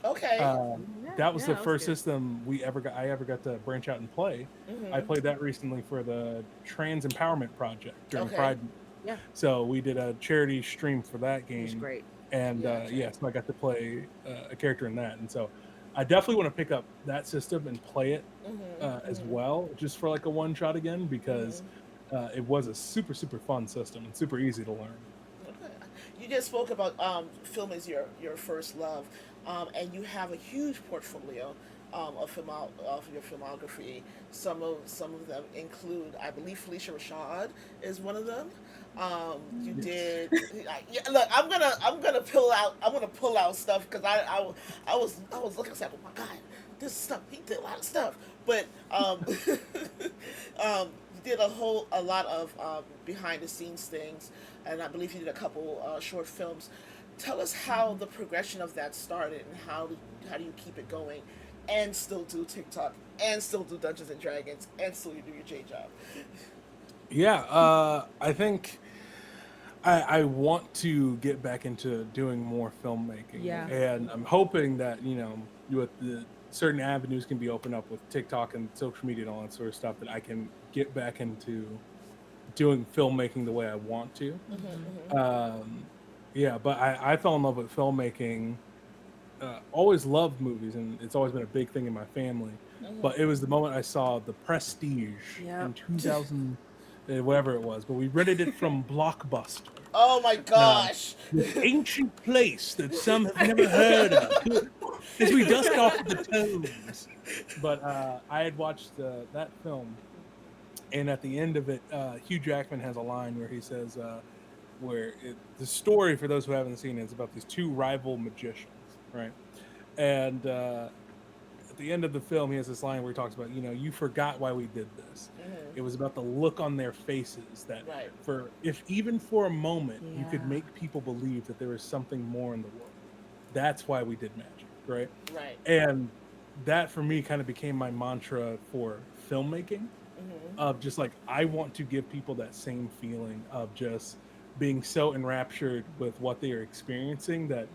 Okay. Yeah. That was Yeah, the that was first good. system I ever got to branch out and play. I Mhm. played that recently for the Trans Empowerment Project during Okay. Pride Month. Yeah. So we did a charity stream for that It was game, great. and Yeah. Okay. yeah, so I got to play a character in that, and so I definitely want to pick up that system and play it Mhm. as Mhm. well, just for like a one shot again, because Mhm. it was a super fun system and super easy to learn. Okay. You just spoke about film is your first love, and you have a huge portfolio of your filmography. Some of them include, I believe, Felicia Rashad is one of them. You Yes. did. Yeah, look, I'm gonna pull out stuff because I was looking at, oh my god, this stuff, he did a lot of stuff, but you did a lot of behind the scenes things, and I believe you did a couple short films. Tell us how the progression of that started, and how do you keep it going, and still do TikTok, and still do Dungeons and Dragons, and still you do your J job. Yeah, I think I want to get back into doing more filmmaking, Yeah. and I'm hoping that with the certain avenues can be opened up with TikTok and social media and all that sort of stuff, that I can get back into doing filmmaking the way I want to. Mm-hmm, Hmm. mm-hmm. Um, yeah, but I fell in love with filmmaking always loved movies, and it's always been a big thing in my family. But it was the moment I saw The Prestige Yep. in 2000, whatever it was. But we rented it from Blockbuster. Oh my Now, gosh. this ancient place that some have never heard of, as we dust off the tomes. But I had watched that film, and at the end of it, Hugh Jackman has a line where he says, the story, for those who haven't seen it, is about these two rival magicians, right? And at the end of the film, he has this line where he talks about, you forgot why we did this. It was about the look on their faces that, Right. if even for a moment you could Yeah. make people believe that there was something more in the world. That's why we did magic, right? Right. And that for me kind of became my mantra for filmmaking, of just like, I want to give people that same feeling of just being so enraptured with what they are experiencing that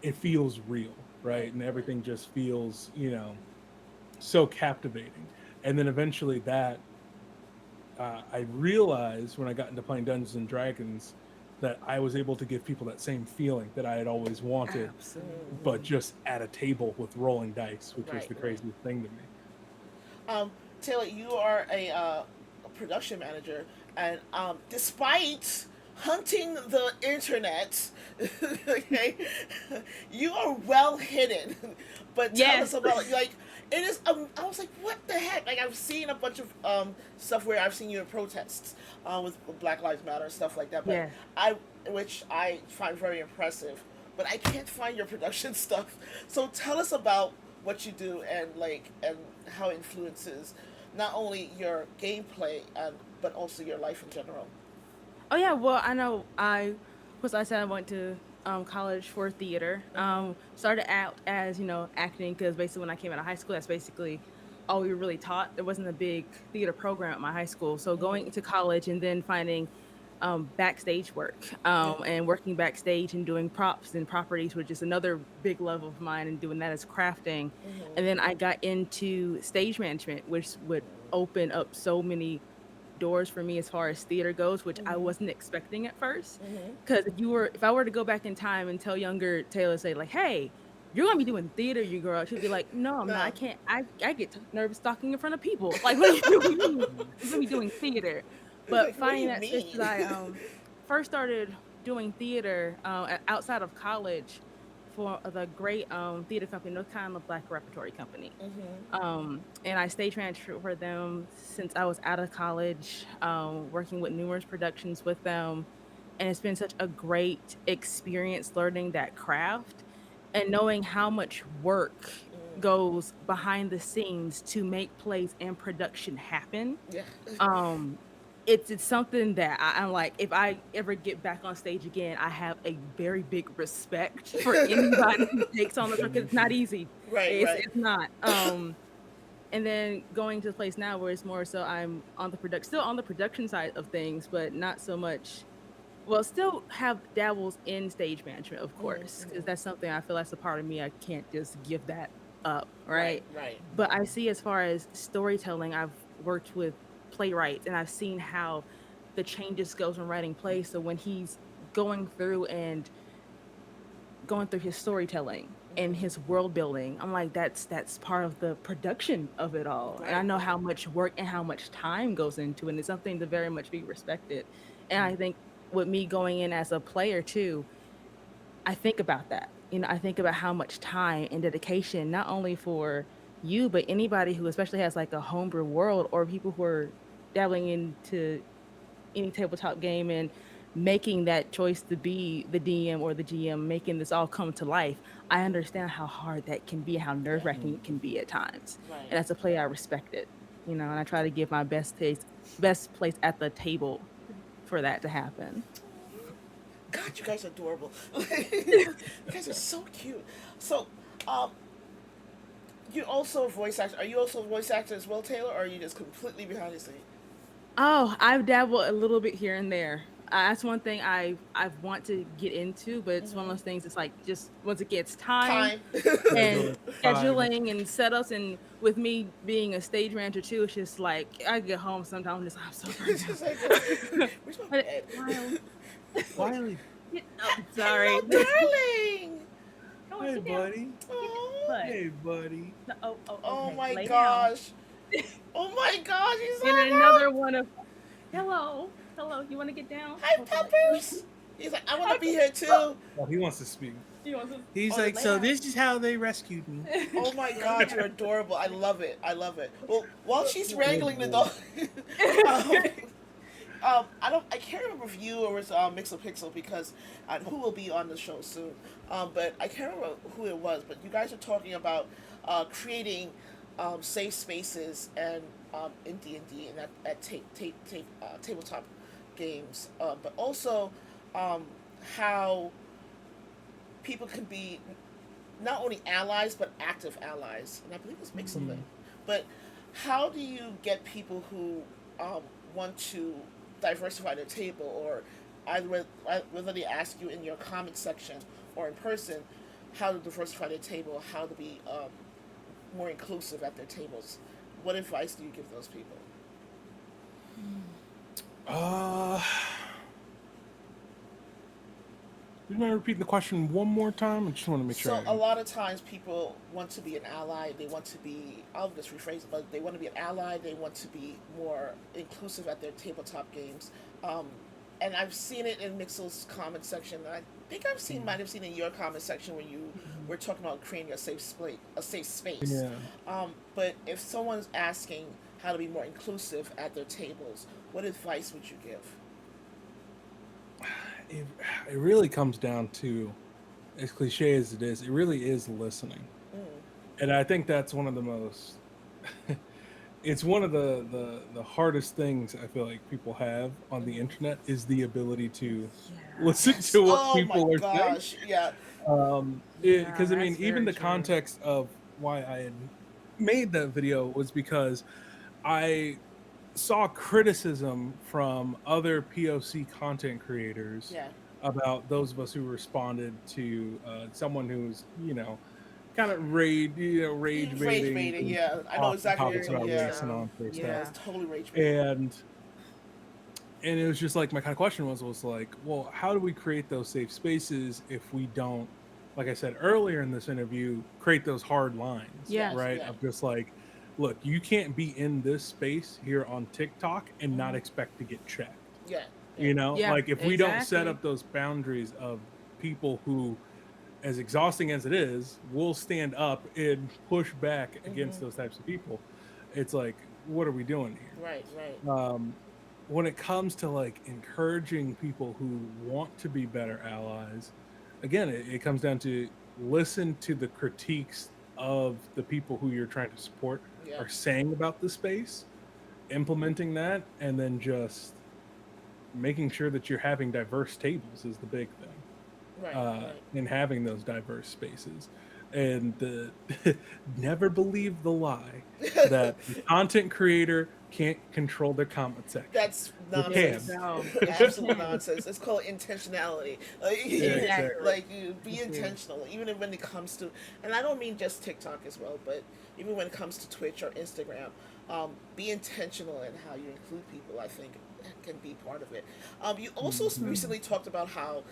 it feels real, right? And everything just feels, so captivating. And then eventually that, I realized when I got into playing Dungeons and Dragons that I was able to give people that same feeling that I had always wanted, Absolutely. but just at a table with rolling dice, which was Right, the right. craziest thing to me. Taylor, you are a production manager, and despite hunting the internet, okay, you are well hidden. But tell Yes. us about like it is. I was like, what the heck? Like I've seen a bunch of stuff where I've seen you in protests with Black Lives Matter and stuff like that. But Yeah. which I find very impressive. But I can't find your production stuff. So tell us about what you do and how it influences not only your gameplay but also your life in general. Oh yeah, well I know because I said I went to college for theater. Started out as acting because basically when I came out of high school, that's basically all we were really taught. There wasn't a big theater program at my high school, so going to college and then finding backstage work and working backstage and doing props and properties, which is another big love of mine, and doing that as crafting. And then I got into stage management, which would open up so many doors for me as far as theater goes, which I wasn't expecting at first. Because if I were to go back in time and tell younger Taylor, say like, "Hey, you're gonna be doing theater, you girl," she'd be like, "No, I'm not. I No. can't. I get nervous talking in front of people. Like, what are you doing? You're gonna be doing theater." But Like, what do finding you that space, mean? because I first started doing theater outside of college for the great theater company, North Carolina Black Repertory Company. And I stage managed for them since I was out of college, working with numerous productions with them. And it's been such a great experience learning that craft and knowing how much work goes behind the scenes to make plays and production happen. Yeah. um it's something that I'm like, if I ever get back on stage again, I have a very big respect for anybody who takes on this work, 'cause it's not easy. Right, it's, right. it's not and then going to the place now where it's more so I'm on the still on the production side of things, but not so much. Well, still have dabbles in stage management, of course, because that's something I feel that's a part of me. I can't just give that up, right? Right. But I see, as far as storytelling, I've worked with playwrights and I've seen how the changes goes when writing plays. So when he's going through and going through his storytelling and his world building, I'm like, that's part of the production of it all. And I Right. know how much work and how much time goes into it, and it's something to very much be respected. And I think with me going in as a player too, I think about that. I think about how much time and dedication, not only for you, but anybody who especially has like a homebrew world, or people who are dabbling into any tabletop game and making that choice to be the DM or the GM, making this all come to life. I understand how hard that can be, how nerve wracking it can be at times. Right. And as a player, I respect it, and I try to give my best place at the table for that to happen. God, you guys are adorable. You guys are so cute. So, um, you also a voice actor. Are you also a voice actor as well, Taylor, or are you just completely behind the scenes? Oh, I've dabbled a little bit here and there. That's one thing I want to get into, but it's one of those things. It's like, just once it gets time Time. and Time. scheduling and setups, and with me being a stage manager too, it's just like I get home sometimes I'm so It's burnt just out. like, where's my But bed? Miles, Wiley. sorry. Hello, darling. Go on, Hey, sit down. buddy. Get down. Oh, But Hey, buddy. no, oh okay. my Lay down. gosh. Oh my gosh, he's so And hot. another one of hello, hello. You want to get down? Hi, Okay, Peppers. He's like, I want to be okay. here too. Oh, he wants to speak. You want to? He's Oh, like, lay so down. this is how they rescued me. Oh my God, you're adorable. I love it. I love it. Well, while she's wrangling the boy. dog, I can't remember if you or was Mixopixel because who will be on the show soon. But I can't remember who it was. But you guys are talking about creating safe spaces and in D&D and at tabletop games, but also how people can be not only allies but active allies, and I believe this makes something. But how do you get people who want to diversify their table, or whether they ask you in your comment section or in person, how to diversify their table, how to be more inclusive at their tables? What advice do you give those people? Do you mind repeating the question one more time? I just want to make sure. So a lot of times people want to be an ally. They want to be, I'll just rephrase it, but they want to be an ally. They want to be more inclusive at their tabletop games. And I've seen it in Mixel's comment section. And I think might have seen in your comment section when you were talking about creating a safe space. Yeah. But if someone's asking how to be more inclusive at their tables, what advice would you give? It really comes down to, as cliche as it is, it really is listening. And I think that's one of the most it's one of the hardest things I feel like people have on the internet is the ability to listen to what Oh people my are saying. gosh, yeah. Because I mean, that's even very the true. context of why I had made that video was because I saw criticism from other POC content creators Yeah. about those of us who responded to someone who's, kind of rage Rage baiting, baiting, and yeah. I know talking exactly what topics you're about talking race and all that sort of Yeah, stuff. it's totally rage baiting. And it was just like my kind of question was like, well, how do we create those safe spaces if we don't, like I said earlier in this interview, create those hard lines, Yes. right? Yeah. Of just like, look, you can't be in this space here on TikTok and not expect to get checked. Yeah. Yeah, Like if we don't set exactly. up those boundaries of people who, as exhausting as it is, will stand up and push back against those types of people, it's like, what are we doing here? Right. When it comes to like encouraging people who want to be better allies, again, it comes down to listen to the critiques of the people who you're trying to support Yeah. are saying about the space, implementing that, and then just making sure that you're having diverse tables is the big thing. Right. In having those diverse spaces. And never believe the lie that the content creator can't control their comment section. That's You nonsense. can. No. Absolute nonsense. It's called intentionality. Like, exactly. like you be intentional, even when it comes to, and I don't mean just TikTok as well, but even when it comes to Twitch or Instagram, be intentional in how you include people. I think can be part of it. You also recently talked about how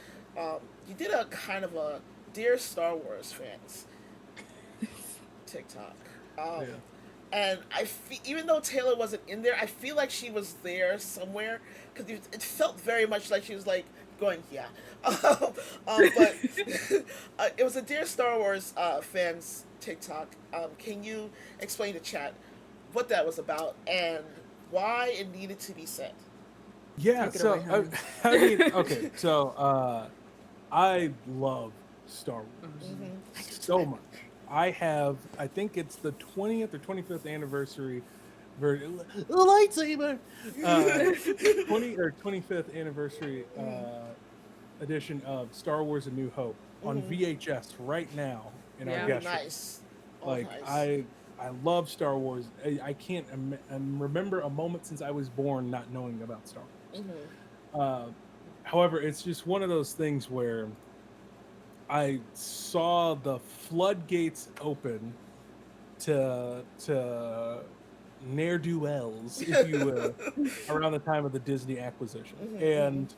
you did a kind of a Dear Star Wars fans TikTok. Yeah. And even though Taylor wasn't in there, I feel like she was there somewhere because it felt very much like she was like going, yeah. But it was a Dear Star Wars fans TikTok. Can you explain to chat what that was about and why it needed to be said? Yeah, Take it so away, honey. I mean, okay, so I love Star Wars so much. I think it's the 20th or 25th anniversary version, lightsaber, 20 or 25th anniversary edition of Star Wars: A New Hope on VHS right now in our Yeah. guest room. Nice. Oh, Like nice. I love Star Wars. I can't remember a moment since I was born not knowing about Star Wars. However, it's just one of those things where I saw the floodgates open to ne'er-do-wells, if you will, around the time of the Disney acquisition. And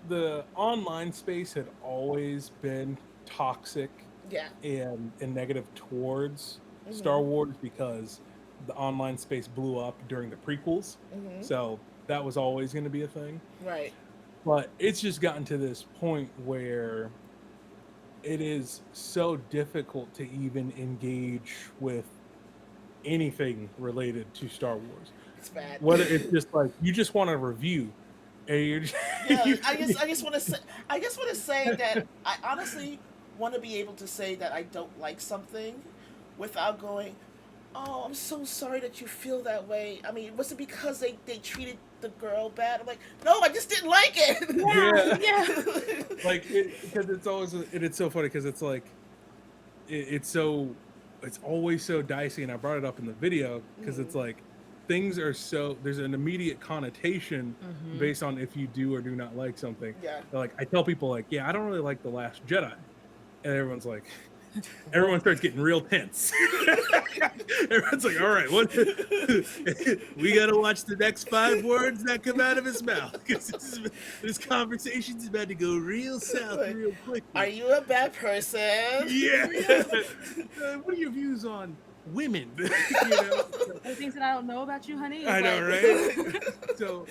the online space had always been toxic Yeah. and negative towards Star Mhm. Wars because the online space blew up during the prequels. Mhm. So that was always going to be a thing. Right. But it's just gotten to this point where it is so difficult to even engage with anything related to Star Wars. It's bad. Whether it's just like you just want a review and you're Yeah. you, I just want to say. I just want to say that I honestly want to be able to say that I don't like something, without going, "Oh, I'm so sorry that you feel that way." I mean, was it because they treated the girl bad? I'm like, no, I just didn't like Yeah, yeah, yeah. it. like it because it's always it's so funny because it's like it's so it's always so dicey, and I brought it up in the video because it's Mhm. like things are so there's an immediate connotation Hmm. based on if you do or do not like something. Yeah. Like I tell people like, yeah, I don't really like The Last Jedi, and everyone's like, everyone starts getting real tense. Everyone's like, all right, what we gotta watch the next 5 words that come out of his mouth because this conversation's about to go real south Like, real are quickly. you a bad person? Yeah. What are your views on women? So, Are there things that I don't know about you, honey? I It's know, like, right? So,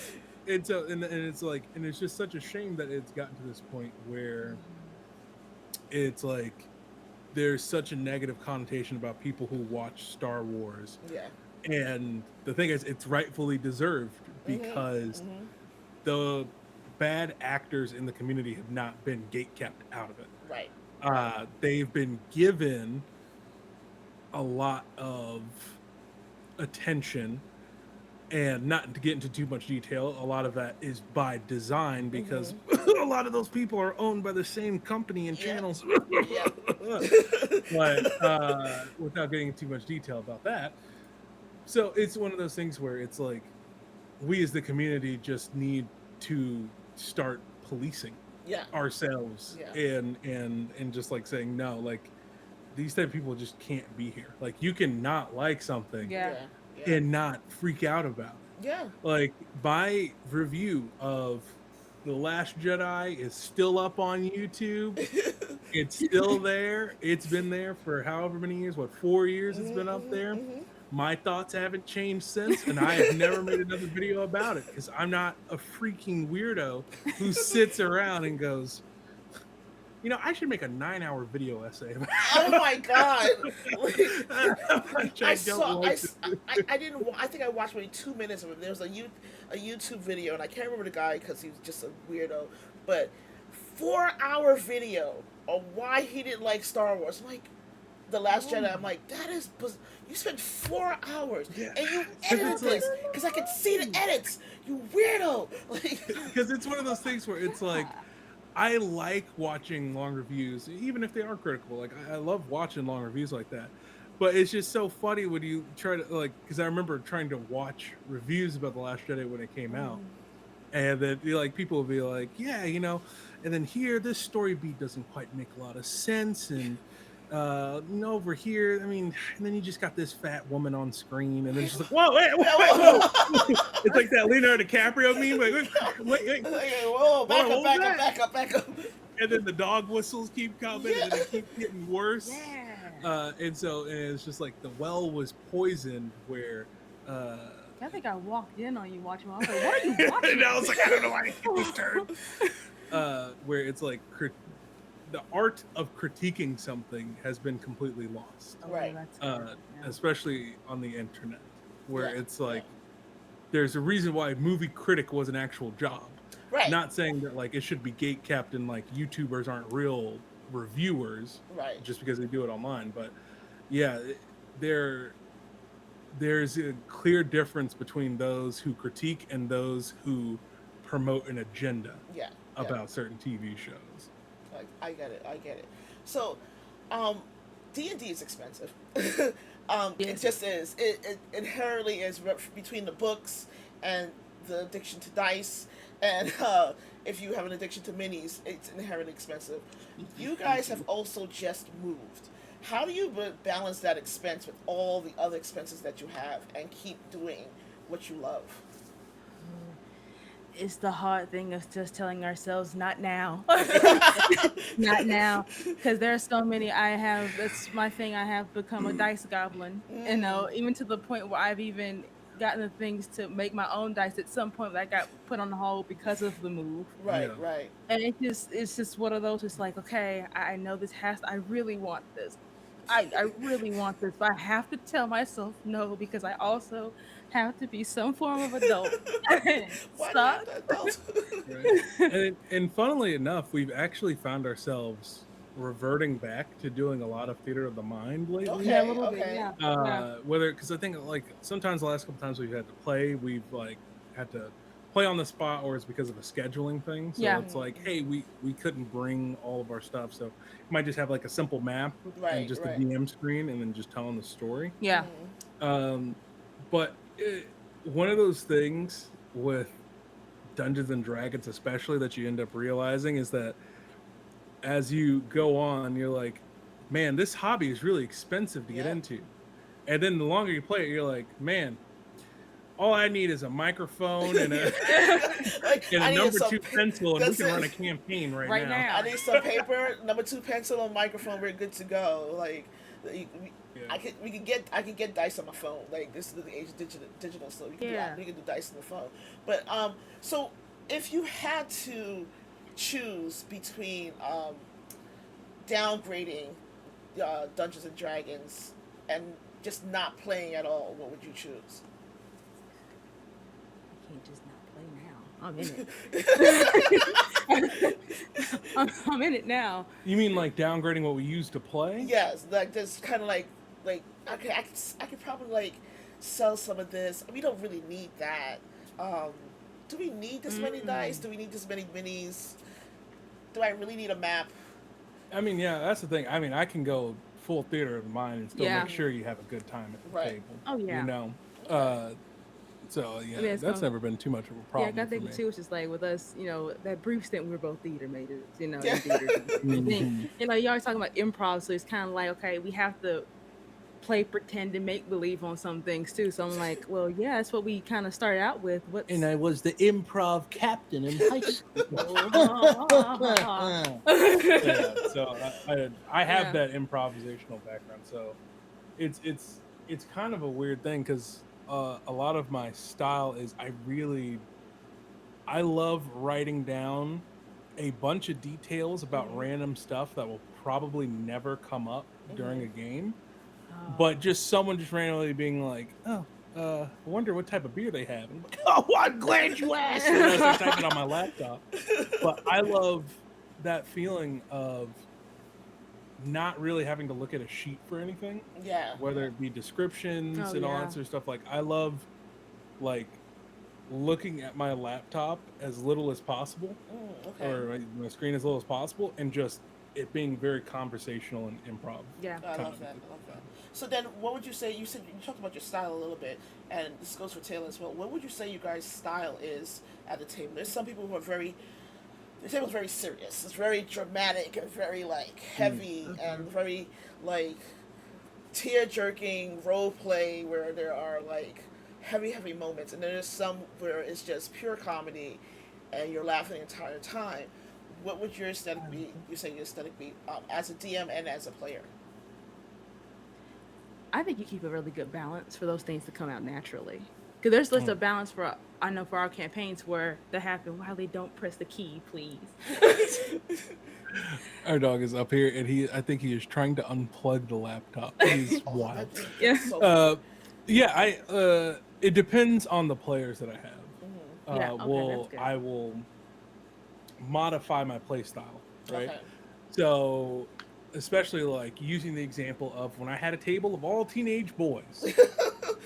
and it's like, and it's just such a shame that it's gotten to this point where it's like there's such a negative connotation about people who watch Star Wars, Yeah. and the thing is, it's rightfully deserved Mhm. because Mhm. the bad actors in the community have not been gate kept out of it. Right. Right. They've been given a lot of attention, and not to get into too much detail, a lot of that is by design because Mhm. a lot of those people are owned by the same company and Yep. channels. Yep. But without getting into too much detail about that, so it's one of those things where it's like we as the community just need to start policing Yeah. ourselves Yeah. and just like saying no, like these type of people just can't be here. Like you can not like something yeah. Yeah. Yeah. and not freak out about it. Yeah. Like my review of The Last Jedi is still up on YouTube. It's still there. It's been there for however many years, what, 4 years it's Mhm. been up Mhm. there. Mhm. My thoughts haven't changed since, and I have never made another video about it because I'm not a freaking weirdo who sits around and goes, I should make a 9-hour video essay about Oh my god! Like, how much I I don't saw. like this. I didn't. I think I watched maybe 2 minutes of it. There was a YouTube video, and I can't remember the guy because he was just a weirdo. But 4 hour video on why he didn't like Star Wars. I'm like, The Last Jedi. I'm like, that is. You spent 4 hours Yeah, and you because edited it's like, this because I could see the edits. You weirdo! Like, because it's one of those things where it's like, I like watching long reviews, even if they are critical. Like I love watching long reviews like that. But it's just so funny when you try to like, because I remember trying to watch reviews about The Last Jedi when it came out, and then like people will be like, yeah, and then here this story beat doesn't quite make a lot of sense, and over here, I mean, and then you just got this fat woman on screen, and then she's like, whoa, wait, whoa. It's like that Leonardo DiCaprio meme, like wait, whoa! hold on, Back up! what was Back up! that? Back up! Back up! And then the dog whistles keep coming, Yeah. and then it keeps getting worse. Yeah. And it's just like the well was poisoned where I think I walked in on you watching. I was like, what are you watching? and I was like, I don't know why I took this turn. Where it's like the art of critiquing something has been completely lost, Oh, Right. that's good. Yeah. especially on the internet, where Yeah, it's like yeah. there's a reason why movie critic was an actual job. Right. Not saying that like it should be gate kept and like YouTubers aren't real reviewers Right. just because they do it online, but yeah, there there's a clear difference between those who critique and those who promote an agenda Yeah. Yeah. about certain TV shows. I get it. I get it. So, D&D is expensive. It Yes. just is. It inherently is between the books and the addiction to dice, and if you have an addiction to minis, it's inherently expensive. You guys have also just moved. How do you balance that expense with all the other expenses that you have and keep doing what you love? it's the hard thing of just telling ourselves not now. Not now, because there are so many. I have That's my thing. I have become a dice goblin, Mm, even to the point where I've even gotten the things to make my own dice at some point that got put on hold because of the move. right, Yeah. right. And it's just one of those. It's like, okay, I know this has. I really want this. I really want this, but I have to tell myself no because I also have to be some form of adult. It Why do I have sucks. to adult? Right. And funnily enough, we've actually found ourselves reverting back to doing a lot of theater of the mind lately. Yeah, a Okay, little bit. okay. Yeah, yeah, Whether because I think like sometimes the last couple times we've had to play, we've like had to play on the spot, or it's because of a scheduling thing. So yeah, it's like, hey, we couldn't bring all of our stuff, so you might just have like a simple map and Right, just a right. DM screen, and then just telling the story. yeah. Um, but one of those things with Dungeons and Dragons, especially, that you end up realizing is that as you go on, you're like, man, this hobby is really expensive to get Yep. into. And then the longer you play it, you're like, man, all I need is a microphone and a Like and a I need number some. two pencil, and we That's can run a it. campaign right Right now. I now. need some paper, number two pencil, and microphone. We're good to go. Like, Yeah. I can get dice on my phone. Like this is the age of digital, so Yeah. we can do dice on the phone. But so if you had to choose between downgrading Dungeons and Dragons and just not playing at all, what would you choose? I can't just not play now. I'm in it. I'm in it now. You mean like downgrading what we used to play? Yes, like just kind of like I could probably like sell some of this. We don't really need that. Um, do we need this many dice? Mm. Do we need this many minis? Do I really need a map? I mean, yeah, that's the thing. I mean, I can go full theater of the mind and still Yeah. make sure you have a good time at the Right. table. Oh yeah. You know, Okay. so yeah, I mean, it's that's gonna, never been too much of a yeah, I problem got for thinking me. too. It's just like with us, that brief stint we were both theater majors, Yeah. in theater. I think, Mhm. you always talking about improv, so it's kind of like, okay, we have to play pretend and make believe on some things too. So I'm like, well, yeah, that's what we kind of started out with. And What's I was the improv captain in high school. Yeah, so I have Yeah. that improvisational background, so it's kind of a weird thing because a lot of my style is I love writing down a bunch of details about Mhm. random stuff that will probably never come up during Mhm. a game, but Oh, just someone just randomly being like, oh, I wonder what type of beer they have. And I'm like, oh, I'm glad you asked. And I start typing on my laptop. But I love that feeling of not really having to look at a sheet for anything, Yeah. whether it be descriptions oh and all yeah. that sort of stuff. Like I love like looking at my laptop as little as possible, Okay. or my screen as little as possible, and just it being very conversational and improv Yeah. I kind love of that. thing. I love that. So then, what would you say? You said you talked about your style a little bit, and this goes for Taylor as well. What would you say you guys' style is at the table? There's some people who are very the table's very serious. It's very dramatic and very like heavy and very like tear jerking role play where there are like heavy moments, and then there's some where it's just pure comedy, and you're laughing the entire time. What would your aesthetic be? You say your aesthetic be as a DM and as a player. I think you keep a really good balance for those things to come out naturally. Because there's just a balance for I know for our campaigns where that happen. Wiley, don't press the key, please. Our dog is up here, and I think he is trying to unplug the laptop. He's Oh, wild. Yeah. that's so funny. Yeah, it depends on the players that I have. Yeah, okay, that's good. I will modify my play style, right? Okay. So, especially like using the example of when I had a table of all teenage boys,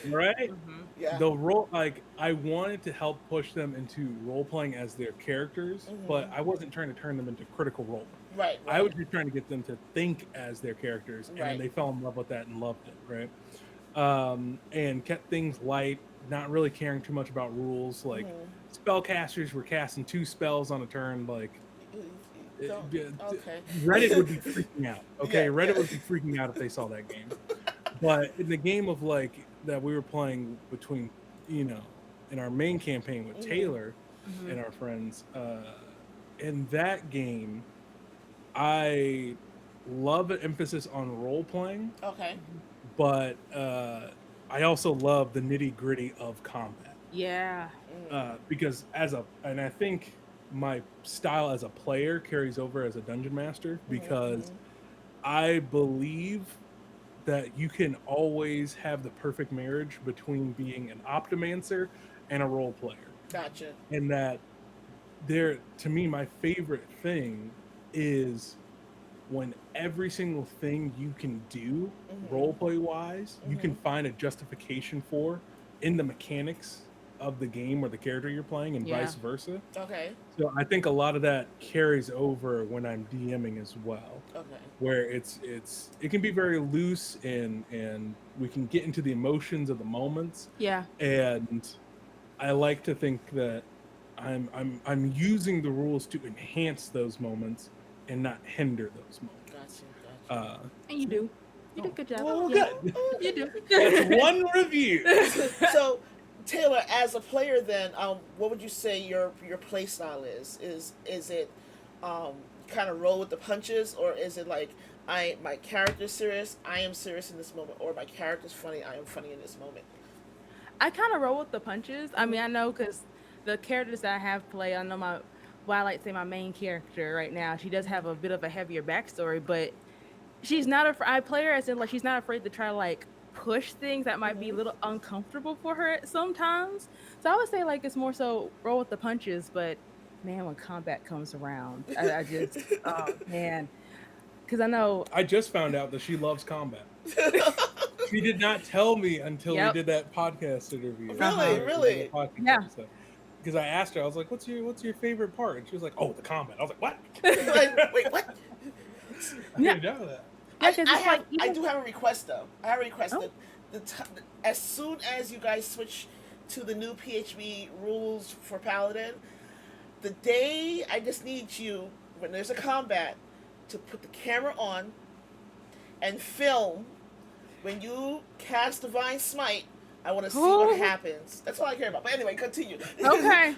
right? Hmm. Yeah. The role, like I wanted to help push them into role playing as their characters, but I wasn't trying to turn them into critical role. Right. I Right. was just trying to get them to think as their characters, and then Right. they fell in love with that and loved it, right? And kept things light, not really caring too much about rules. Like spellcasters were casting 2 spells on a turn. Like Don't- okay. Reddit would be freaking out. Okay, Yeah, Reddit yeah. would be freaking out if they saw that game. But in the game of like that we were playing between, in our main campaign with Taylor, Mhm. and our friends. In that game, I love an emphasis on role playing, Okay. Mhm. but I also love the nitty gritty of combat. Yeah. Because and I think my style as a player carries over as a dungeon master because I believe that you can always have the perfect marriage between being an optimancer and a role player. Gotcha. And that to me, my favorite thing is when every single thing you can do role play wise, you can find a justification for in the mechanics of the game or the character you're playing and Yeah. vice versa. Okay. So I think a lot of that carries over when I'm DMing as well, Okay. where it can be very loose and we can get into the emotions of the moments. Yeah. And I like to think that I'm using the rules to enhance those moments and not hinder those moments. Gotcha. Gotcha. Uh, And you do. You do a good job. well, Yeah. good. You do. That's one review. So, Taylor, as a player, then, what would you say your play style is? Is it kind of roll with the punches, or is it like my character's serious, I am serious in this moment, or my character's funny, I am funny in this moment? I kind of roll with the punches. I mean, I know because the characters that I have play, I know well, I like to say my main character right now, she does have a bit of a heavier backstory, but she's not I play her as in like she's not afraid to try to like push things that might be a little uncomfortable for her sometimes. So I would say like it's more so roll with the punches, but man, when combat comes around, I just oh man, because I know. I just found out that she loves combat. She did not tell me until we Yep. did that podcast interview. Really, really? Yeah. Because I asked her, I was like, "What's your favorite part?" And she was like, "Oh, the combat." I was like, "What?" Like, wait, what? I didn't know that. Yeah, 'cause it's like I even- do have a request though. I have a request Oh. that as soon as you guys switch to the new PHB rules for Paladin, the day I just need you when there's a combat to put the camera on and film when you cast Divine Smite. I want to see Oh. what happens. That's all I care about. But anyway, continue. Okay.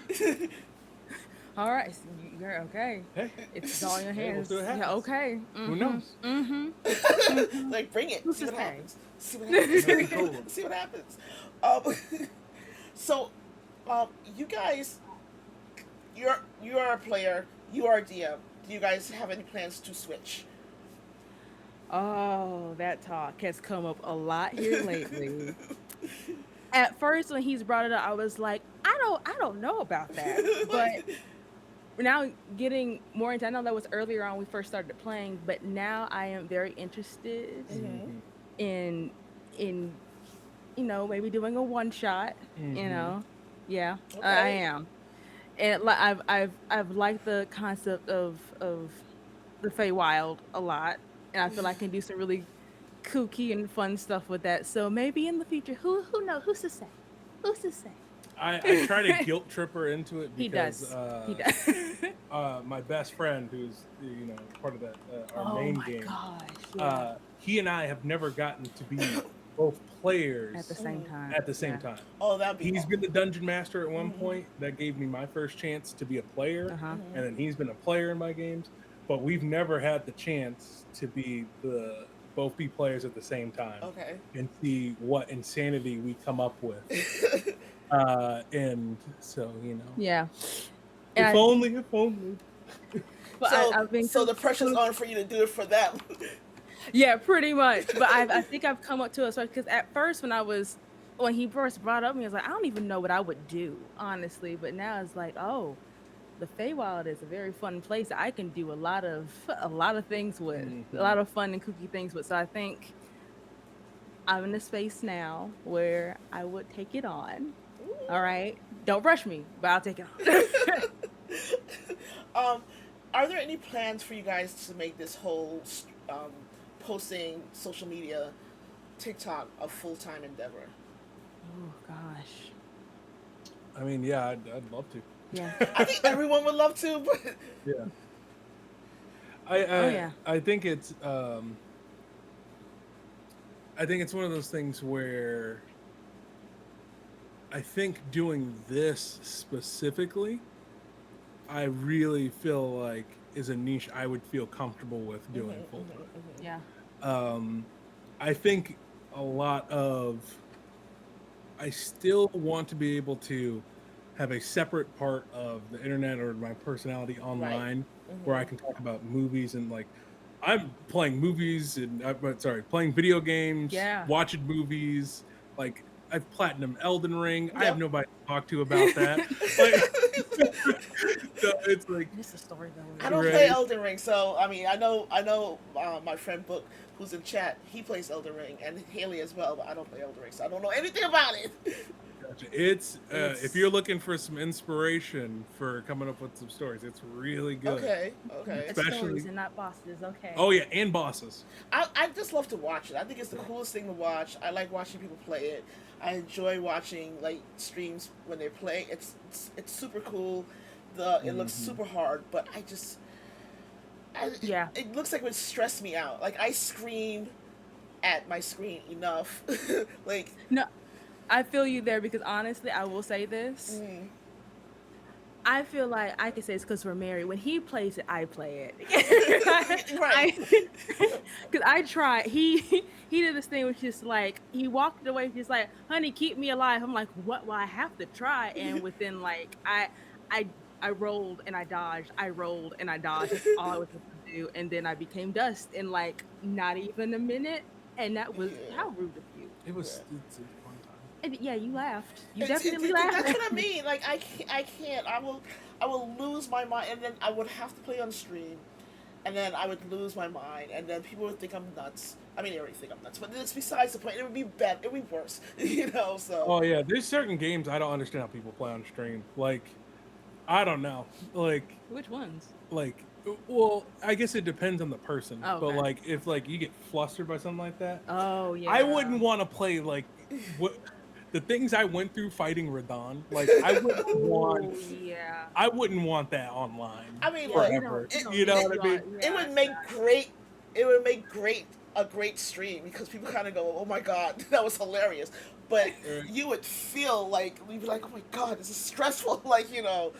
All right, so you're okay. Hey, It's all in your Hey, we'll hands. see what Yeah, happens. okay. who knows? Mm-hmm. Like, bring it. Who's See what to say? happens. See what happens. No control. See what happens. Um, so, you guys, you are a player. You are a DM. Do you guys have any plans to switch? Oh, that talk has come up a lot here lately. At first, when he's brought it up, I was like, I don't know about that. But now getting more into, I know that was earlier on when we first started playing, but now I am very interested Mhm. in maybe doing a one shot. You Mhm. know, yeah, I Okay. am, and I've liked the concept of the Feywild a lot, and I feel I can do some really kooky and fun stuff with that. So maybe in the future, who knows? Who's to say? Who's to say? I try to guilt trip her into it He because does. He does. my best friend, who's part of that our Oh main my game, gosh! Yeah. he and I have never gotten to be both players At the same time. at the same Yeah. time. Oh, that'd be. He's been the dungeon master at one point. That gave me my first chance to be a player, Uh-huh. and then he's been a player in my games. But we've never had the chance to be both be players at the same time Okay. and see what insanity we come up with. And so Yeah. if And only. but So, I've been so the pressure's on for you to do it for them. Yeah, pretty much. But I think I've come up to it because at first when he first brought up me, I was like, I don't even know what I would do, honestly. But now it's like, oh, the Feywild is a very fun place. I can do a lot of things with, a lot of fun and kooky things with. So I think I'm in a space now where I would take it on. All right, don't rush me, but I'll take it on. Are there any plans for you guys to make this whole posting social media, TikTok, a full-time endeavor? Oh gosh, I mean, yeah, I'd love to. yeah. I think everyone would love to, but Yeah. Yeah. I think it's one of those things where I think doing this specifically I really feel like is a niche I would feel comfortable with doing full time. Yeah. Um, I think a lot of I still want to be able to have a separate part of the internet or my personality online where I can talk about movies and like I'm playing movies and playing video games, Yeah. watching movies. Like I've platinum Elden Ring. I have Yep. nobody to talk to about that. Like, so it's like It's a story I though. don't play Right. Elden Ring, so I mean, I know my friend Book, who's in chat. He plays Elden Ring, and Haley as well. But I don't play Elden Ring, so I don't know anything about it. Gotcha. It's if you're looking for some inspiration for coming up with some stories, it's really good. Okay, It's Especially- stories and not bosses. Okay. Oh yeah, and bosses. I just love to watch it. I think it's the coolest thing to watch. I like watching people play it. I enjoy watching like streams when they play. It's super cool. It looks super hard, but Yeah. it looks like it would stress me out. Like I scream at my screen enough. Like No, I feel you there because honestly, I will say this. I feel like I can say it's because we're married. When he plays it, I play it. Right. Because I tried. He did this thing which is like he walked away. He's like, "Honey, keep me alive." I'm like, "What? Well, I have to try." And within like I rolled and I dodged. I rolled and I dodged. That's all I was able to do. And then I became dust in like not even a minute. And that was how rude of you. It was it's a fun time. And yeah, you laughed. You It's- definitely it's- laughed. That's what I mean. Like I can't. I will lose my mind, and then I would have to play on stream, and then I would lose my mind, and then people would think I'm nuts. I mean, they already think I'm nuts, but it's besides the point. It would be bad. It would be worse, you know. So. Oh yeah, there's certain games I don't understand how people play on stream. Like, I don't know. Which ones? Well, I guess it depends on the person. Oh, But okay. like, if like you get flustered by something like that, Oh yeah. I wouldn't want to play like what the things I went through fighting Radon. Like, I wouldn't Oh want. yeah. I wouldn't want that online. I mean, look, forever. it- You know what I mean? it would make great. It would make a great stream because people kind of go, "Oh my god, that was hilarious," but Right. you would feel like you'd be like, "Oh my god, this is stressful." Like you know.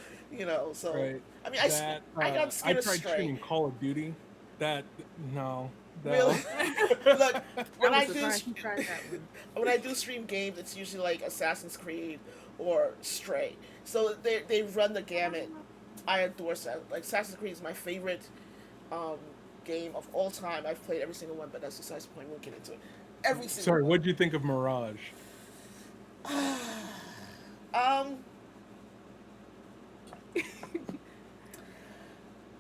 So Right. I mean, That, I got I scared of tried Stray. streaming Call of Duty. That no. Really? Look, when I was do surprised you tried that one. when I do stream games, it's usually like Assassin's Creed or Stray. So they run the gamut. I adore that. Like Assassin's Creed is my favorite game of all time. I've played every single one, but that's besides the point. We'll get into it. Every single Sorry, one. what did you think of Mirage?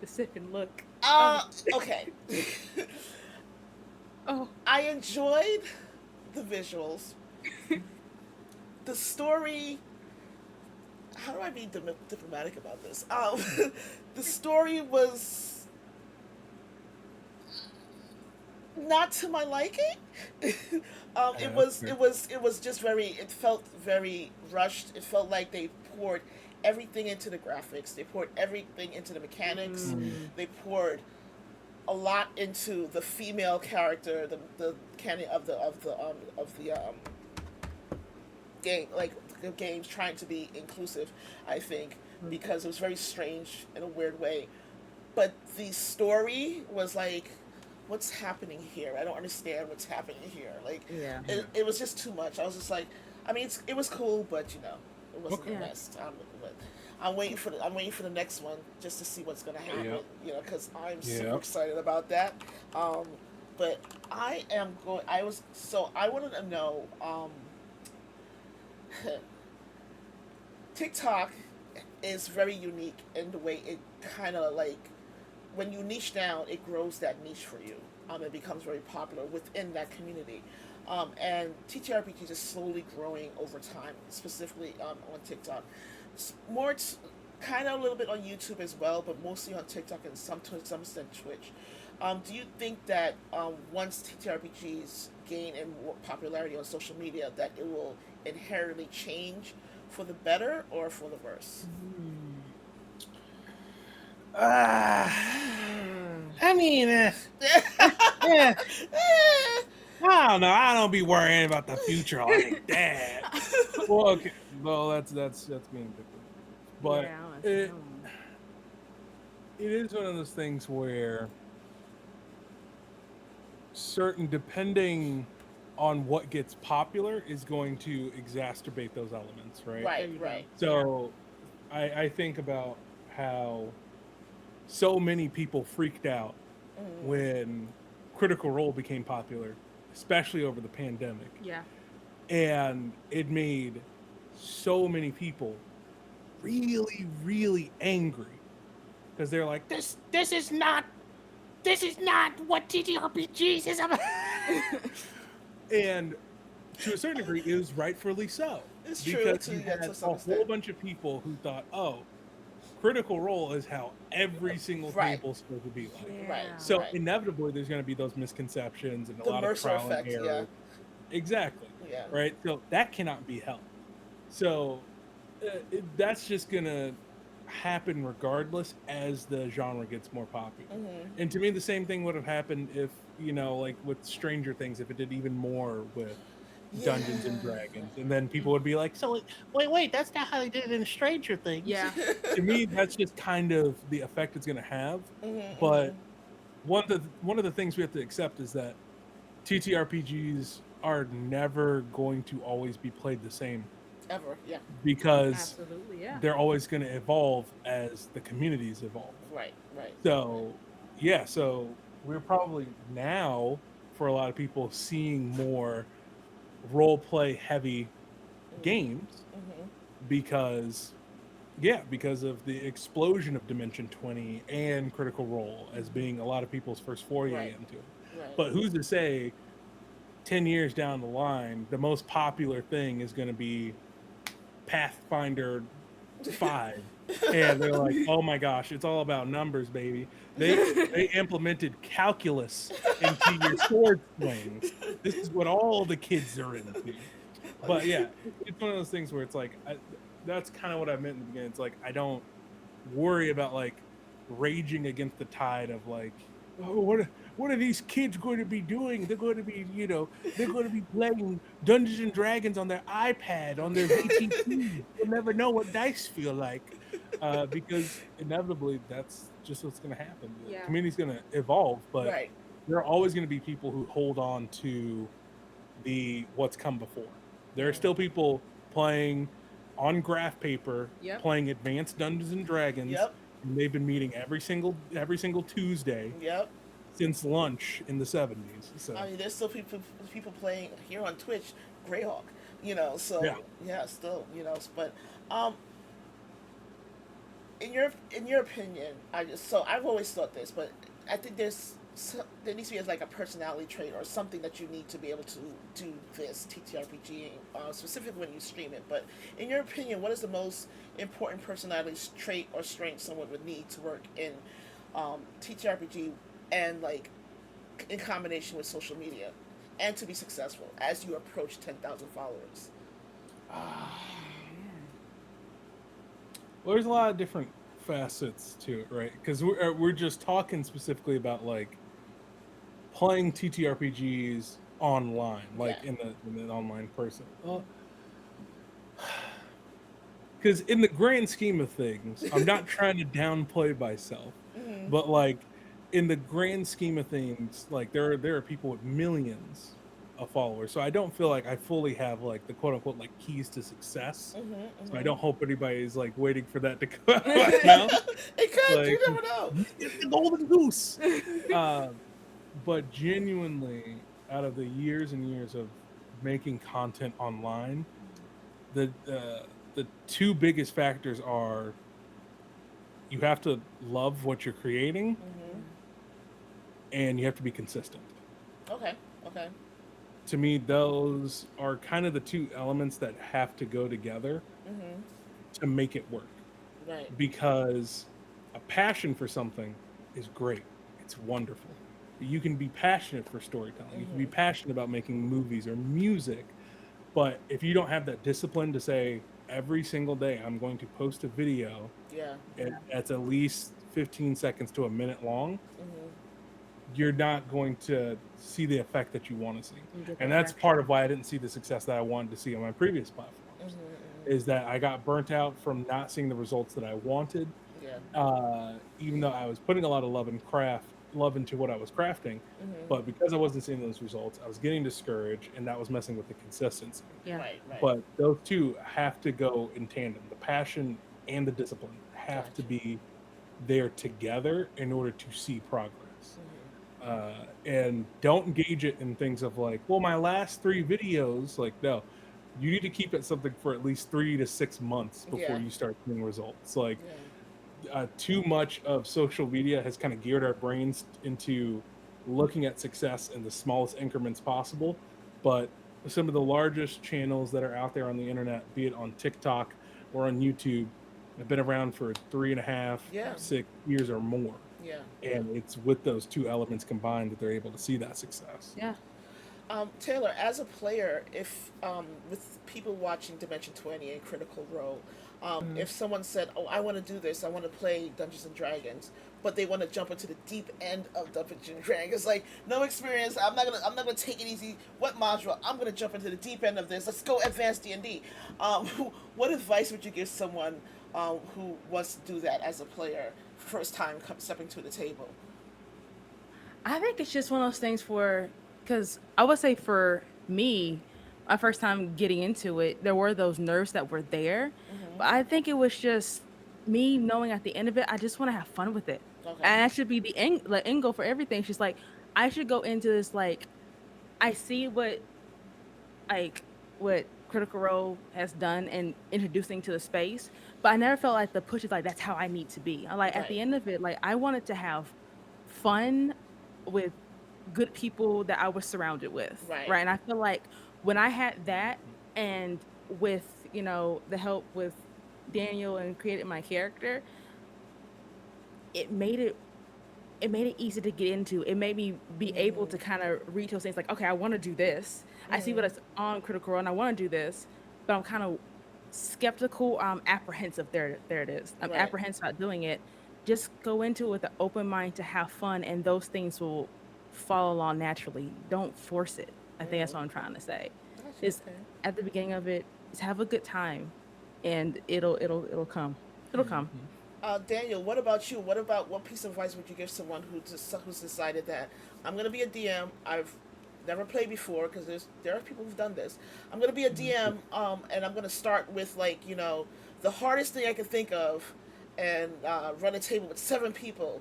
The sip and look. Okay. Oh. I enjoyed the visuals. The story. How do I be diplomatic about this? The story was not to my liking. It was just very. It felt very rushed. It felt like they poured everything into the graphics. They poured everything into the mechanics. They poured a lot into the female character, the canon of the game, like the game's trying to be inclusive, I think, because it was very strange in a weird way. But the story was like, what's happening here? I don't understand what's happening here. Like, Yeah. it was just too much. I was just like, I mean, it was cool, but it wasn't Okay. the best. But I'm waiting for the next one just to see what's gonna happen. Yep. Because I'm super Yep. excited about that. But I am going. I wanted to know. TikTok is very unique in the way it kind of like when you niche down, it grows that niche for you. It becomes very popular within that community. And TTRPG is slowly growing over time, specifically on TikTok. More kind of a little bit on YouTube as well, but mostly on TikTok and to some extent Twitch. Do you think that once TTRPGs gain in popularity on social media, that it will inherently change for the better or for the worse? I mean, I don't know. I don't be worrying about the future like that. Well, okay. Well, that's being different. But Yeah, honestly, it is one of those things where certain, depending on what gets popular, is going to exacerbate those elements, right? There Right, you go. right. So I think about how so many people freaked out Mm, when Critical Role became popular, especially over the pandemic. Yeah. And it made so many people really, really angry because they're like, this is not what TTRPGs is about. And to a certain degree, it was rightfully so. it's true Because to you yeah, had to some a whole extent. bunch of people who thought, oh, Critical Role is how every single Right. table's supposed to be like. Right. Yeah. So Right. inevitably, there's going to be those misconceptions and a The lot of Mercer trial and effect, yeah. error. Exactly. Yeah. Right. So that cannot be helped. So that's just going to happen regardless as the genre gets more popular. Hmm. And to me, the same thing would have happened if, like with Stranger Things, if it did even more with Dungeons and Yeah. Dragons. And then people would be like, so Wait, that's not how they did it in Stranger Things. Yeah. to me, that's just kind of the effect it's going to have. Hmm. But one of the things we have to accept is that TTRPGs are never going to always be played the same Ever, yeah. because Absolutely. Yeah. they're always going to evolve as the communities evolve. Right, right. So, yeah, so we're probably now, for a lot of people, seeing more role play heavy games Hmm. because of the explosion of Dimension 20 and Critical Role as being a lot of people's first foray Right. into it. Right. But who's to say 10 years down the line, the most popular thing is going to be Pathfinder 5. And they're like, oh my gosh, it's all about numbers, baby. They implemented calculus into your sword swing. This is what all the kids are into. But yeah, it's one of those things where it's like, that's kind of what I meant in the beginning. It's like, I don't worry about like raging against the tide of like, oh, what are these kids going to be doing? They're going to be, they're going to be playing Dungeons and Dragons on their iPad, on their VTT. They'll never know what dice feel like, because inevitably that's just what's going to happen. The Yeah. community's going to evolve, but Right. there are always going to be people who hold on to the what's come before. There are still people playing on graph paper, Yep. playing advanced Dungeons and Dragons. Yep. And they've been meeting every single Tuesday Yep. since lunch in the 70s. So I mean, there's still people playing here on Twitch, Greyhawk. So Yeah. yeah, still, but um, in your opinion, I've always thought this, but I think there needs to be like a personality trait or something that you need to be able to do this TTRPG, specifically when you stream it. But in your opinion, what is the most important personality trait or strength someone would need to work in TTRPG and like in combination with social media and to be successful as you approach 10,000 followers? well, there's a lot of different facets to it, right? Because we're just talking specifically about like playing TTRPGs online, like Yeah. in the online person. Because in the grand scheme of things, I'm not trying to downplay myself, Hmm. but like in the grand scheme of things, like there are people with millions of followers, so I don't feel like I fully have like the quote unquote like keys to success. Hmm. So I don't hope anybody's like waiting for that to come out right now. It could. You Like- never know. It's the golden goose. But genuinely, out of the years and years of making content online, the two biggest factors are you have to love what you're creating Hmm. and you have to be consistent. Okay. Okay. To me, those are kind of the two elements that have to go together Hmm. to make it work. Right. Because a passion for something is great. It's wonderful. You can be passionate for storytelling. You can be passionate about making movies or music. But if you don't have that discipline to say every single day I'm going to post a video Yeah. that's at least 15 seconds to a minute long, Hmm. you're not going to see the effect that you want to see. You get And that that's traction. part of why I didn't see the success that I wanted to see on my previous platforms. Hmm. Is that I got burnt out from not seeing the results that I wanted. Even though I was putting a lot of love into what I was crafting, but because I wasn't seeing those results, I was getting discouraged, and that was messing with the consistency. Yeah. Right, right. But those two have to go in tandem. The passion and the discipline have to Gotcha. be there together in order to see progress. And don't engage it in things of like, well, my last 3 videos, like, no, you need to keep it something for at least 3 to 6 months before Yeah. you start seeing results. Like, Yeah. too much of social media has kind of geared our brains into looking at success in the smallest increments possible. But some of the largest channels that are out there on the internet, be it on TikTok or on YouTube, have been around for 3.5, Yeah. 6 years or more. Yeah. And it's with those two elements combined that they're able to see that success. Yeah. Taylor, as a player, if with people watching Dimension 20 and Critical Role, if someone said, "Oh, I want to do this, I want to play Dungeons and Dragons," but they want to jump into the deep end of Dungeons and Dragons, like no experience, I'm not gonna take it easy. What module? I'm gonna jump into the deep end of this. Let's go advanced D&D. What advice would you give someone who wants to do that as a player, first time stepping to the table? I think it's just one of those things because I would say for me, my first time getting into it, there were those nerves that were there. But I think it was just me knowing at the end of it, I just want to have fun with it. Okay. And that should be the end goal for everything. It's just like, I should go into this, like, I see what Critical Role has done in introducing to the space, but I never felt like the push is like, that's how I need to be. I like, at the Right. end of it, like, I wanted to have fun with good people that I was surrounded with. Right. Right. And I feel like when I had that, and with, the help with Daniel and created my character, it made it easy to get into. It made me be able to kind of read those things like, okay, I want to do this. I see what it's on Critical Role and I want to do this, but I'm kind of skeptical, apprehensive. There it is. I'm Right. apprehensive about doing it. Just go into it with an open mind to have fun, and those things will follow along naturally. Don't force it. I think that's what I'm trying to say. Gotcha, Is okay. at the beginning of it, is have a good time, and it'll come. It'll come. Daniel, what about you? What piece of advice would you give someone who's decided that I'm going to be a DM? I've never played before because there are people who've done this. I'm going to be a DM, and I'm going to start with the hardest thing I can think of, and run a table with 7 people.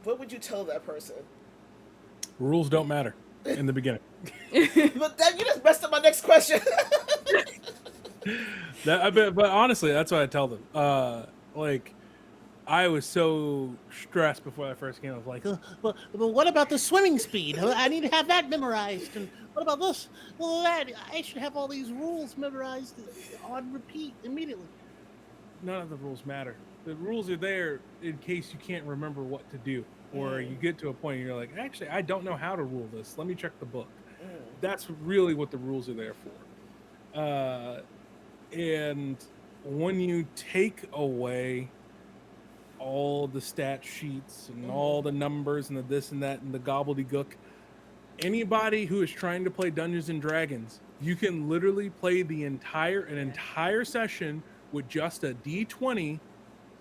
What would you tell that person? Rules don't matter in the beginning. But then you just messed up my next question. But honestly, that's what I tell them. Like, I was so stressed before that first game. I was like, But what about the swimming speed? I need to have that memorized. And what about this? Well, that I should have all these rules memorized on repeat immediately. none of the rules matter. The rules are there in case you can't remember what to do, or you get to a point and you're like, actually, I don't know how to rule this. Let me check the book. That's really what the rules are there for. And when you take away all the stat sheets and all the numbers and the this and that and the gobbledygook, anybody who is trying to play Dungeons and Dragons, you can literally play an entire session with just a D20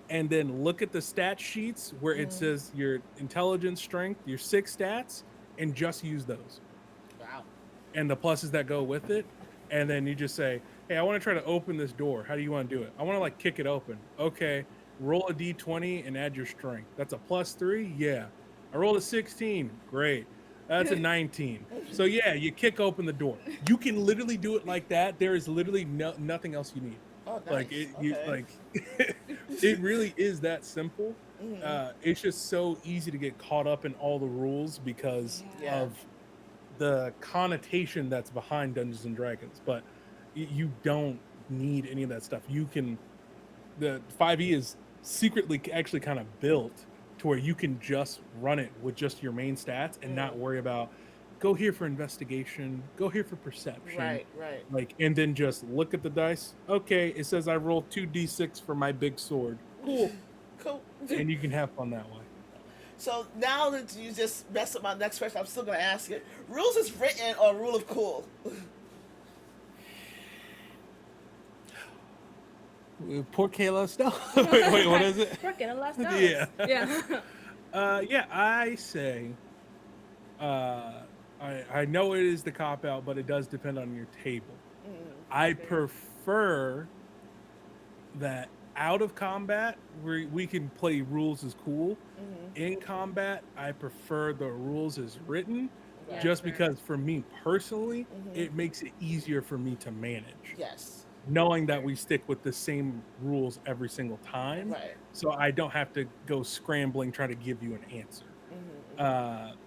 and then look at the stat sheets where it says your intelligence, strength, your 6 stats, and just use those. Wow. And the pluses that go with it. And then you just say, hey, I want to try to open this door. How do you want to do it? I want to like kick it open. Okay, roll a D20 and add your strength. That's a +3? Yeah. I rolled a 16. Great. That's a 19. So yeah, you kick open the door. You can literally do it like that. There is literally nothing else you need. Oh, nice. Like Okay. it really is that simple. It's just so easy to get caught up in all the rules because Yeah. of the connotation that's behind Dungeons and Dragons. But you don't need any of that stuff. The 5e is secretly actually kind of built to where you can just run it with just your main stats and not worry about go here for investigation, go here for perception. Right. Like, and then just look at the dice. Okay, it says I rolled 2d6 for my big sword. Cool. Cool. And you can have fun that way. So now that you just messed up my next question, I'm still going to ask it. Rules is written or rule of cool? Por que los dos? Wait, what is it? We're getting lost Yeah. Yeah. Yeah, I say, I know it is the cop out, but it does depend on your table. I prefer that out of combat, we can play rules as cool. In combat, I prefer the rules as written, Right. just fair. because for me personally, it makes it easier for me to manage. Yes. Knowing that we stick with the same rules every single time, Right. so I don't have to go scrambling trying to give you an answer.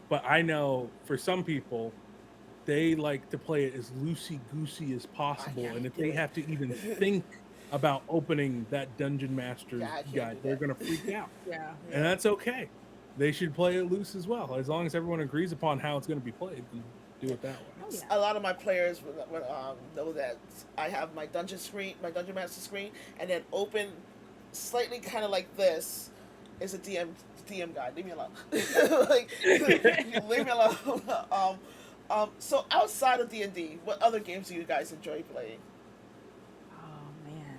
But I know for some people, they like to play it as loosey goosey as possible, and if do they it. have to even think about opening that Dungeon Master's Yeah, I can't guide, do they're that. gonna freak out, Yeah. and that's okay. They should play it loose as well, as long as everyone agrees upon how it's going to be played. Then do it that way. Oh, yeah. A lot of my players would know that I have my dungeon master screen, and then open slightly kind of like this is a DM guide. Leave me alone. Like, leave me alone. So outside of D&D, what other games do you guys enjoy playing? Oh man.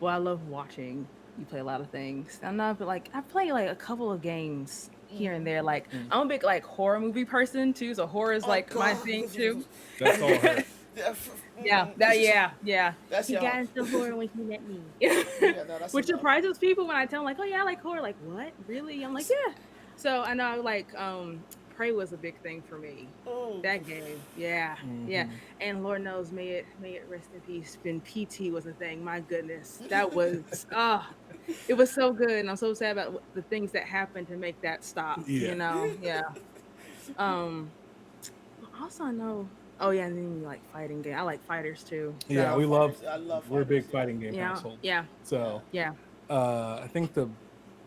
I love watching you play a lot of things. I'm not, but like I play like a couple of games here and there. Like I'm a big like horror movie person too, so horror is Oh, like my God. thing too. That's all her. Yeah. That's He y'all. got into horror when he met me. Yeah, no, that's Which enough. surprises people when I tell them like, oh yeah, I like horror. Like what? Really? I'm like, yeah. So I know like Prey was a big thing for me. Ooh. That game, yeah. And Lord knows, may it rest in peace. When PT was a thing, my goodness, that was it was so good, and I'm so sad about the things that happened to make that stop. Yeah. You know, yeah. Also, I know. Oh yeah, and then you like fighting game. I like fighters too. So, Yeah, we love. I love We're a big fighters, fighting game yeah, household. yeah, So yeah, I think the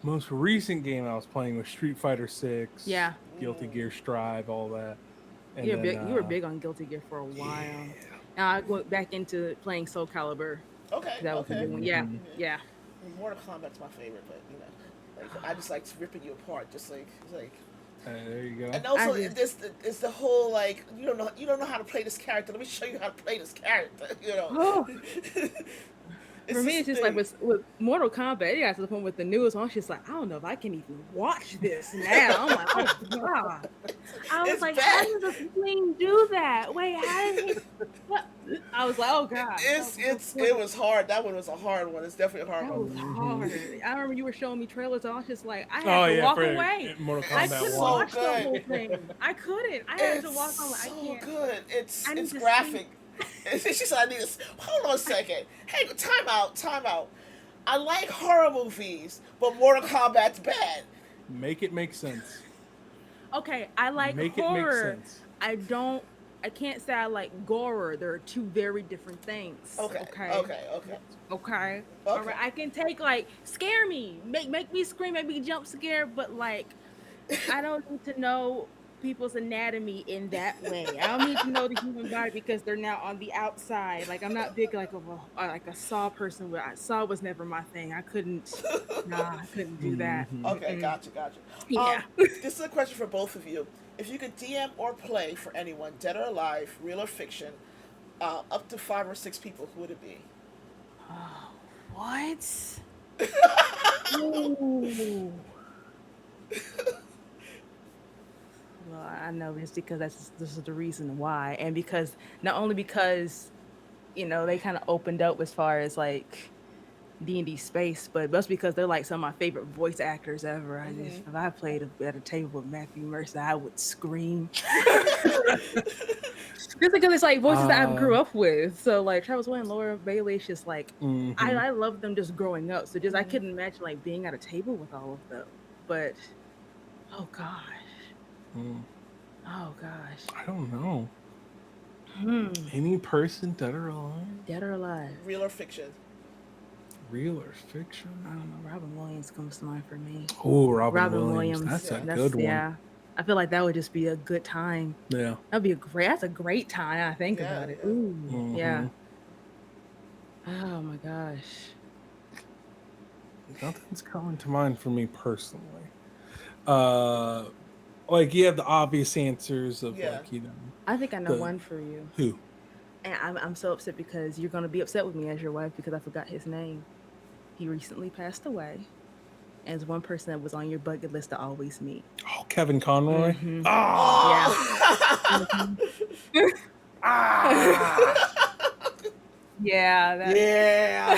most recent game I was playing was Street Fighter 6. yeah. Guilty Gear Strive, all that. And You're then, big. You were big on Guilty Gear for a while. Now I went back into playing Soul Calibur. Okay. That was a Okay. good one. Yeah, Mhm. yeah. Mortal Kombat's my favorite, but you know, like I just like ripping you apart, just like it's like. There you go. And also, I it's the whole like you don't know how to play this character. Let me show you how to play this character. You know. Oh. It's For me, this it's just like thing. with Mortal Kombat, it got to the point with the newest one. I was just like, I don't know if I can even watch this now. I'm like, oh god. I was It's like, bad. how did the thing do that? Wait, how did he? What? I was like, oh god. It was hard. That one was a hard one. It's definitely a hard That one. was hard. I remember you were showing me trailers. I was just like, I Oh had to yeah, walk for away. Mortal I Kombat couldn't so 1. watch the good. whole thing. I couldn't. I had to It's walk. I'm like, I so can't. good. It's I need to graphic. She said, "I need to hold on a second. Hey, time out. I like horror movies, but Mortal Kombat's bad." Make it make sense. Okay, I like Make horror. it make sense. I can't say I like gore. There are two very different things. Okay. Okay. All right. I can take like scare me, make me scream, make me jump scare, but like I don't need to know people's anatomy in that way. I don't need to know the human body because they're now on the outside. Like I'm not big like a Saw person. Where Saw was never my thing. I couldn't do that. Mhm. Okay, gotcha. Yeah. This is a question for both of you. If you could DM or play for anyone, dead or alive, real or fiction, up to 5 or 6 people, who would it be? What? Ooh. Well, I know it's because this is the reason why, and because not only because they kind of opened up as far as like D&D space, but that's because they're like some of my favorite voice actors ever. If I played at a table with Matthew Mercer, I would scream. Just because it's like voices that I grew up with. So like Travis Williams, Laura Bailey, it's just like I love them just growing up. So just I couldn't imagine like being at a table with all of them. But oh gosh. Oh gosh. I don't know. Hmm. Any person, dead or alive? Dead or alive? Real or fiction? Real or fiction? I don't know. Robin Williams comes to mind for me. Oh, Robin Williams. That's a good one. Yeah. I feel like that would just be a good time. Yeah. That's a great time. I think Yeah, about it. yeah. Ooh, yeah. Oh my gosh. Nothing's coming to mind for me personally. Like you have the obvious answers of Yeah. like I think I know The- one for you. who? And I'm so upset because you're gonna be upset with me as your wife because I forgot his name. He recently passed away. And it's one person that was on your bucket list to always meet. Oh, Kevin Conroy. Mhm. Ah, Oh. ah, Yeah, that. yeah,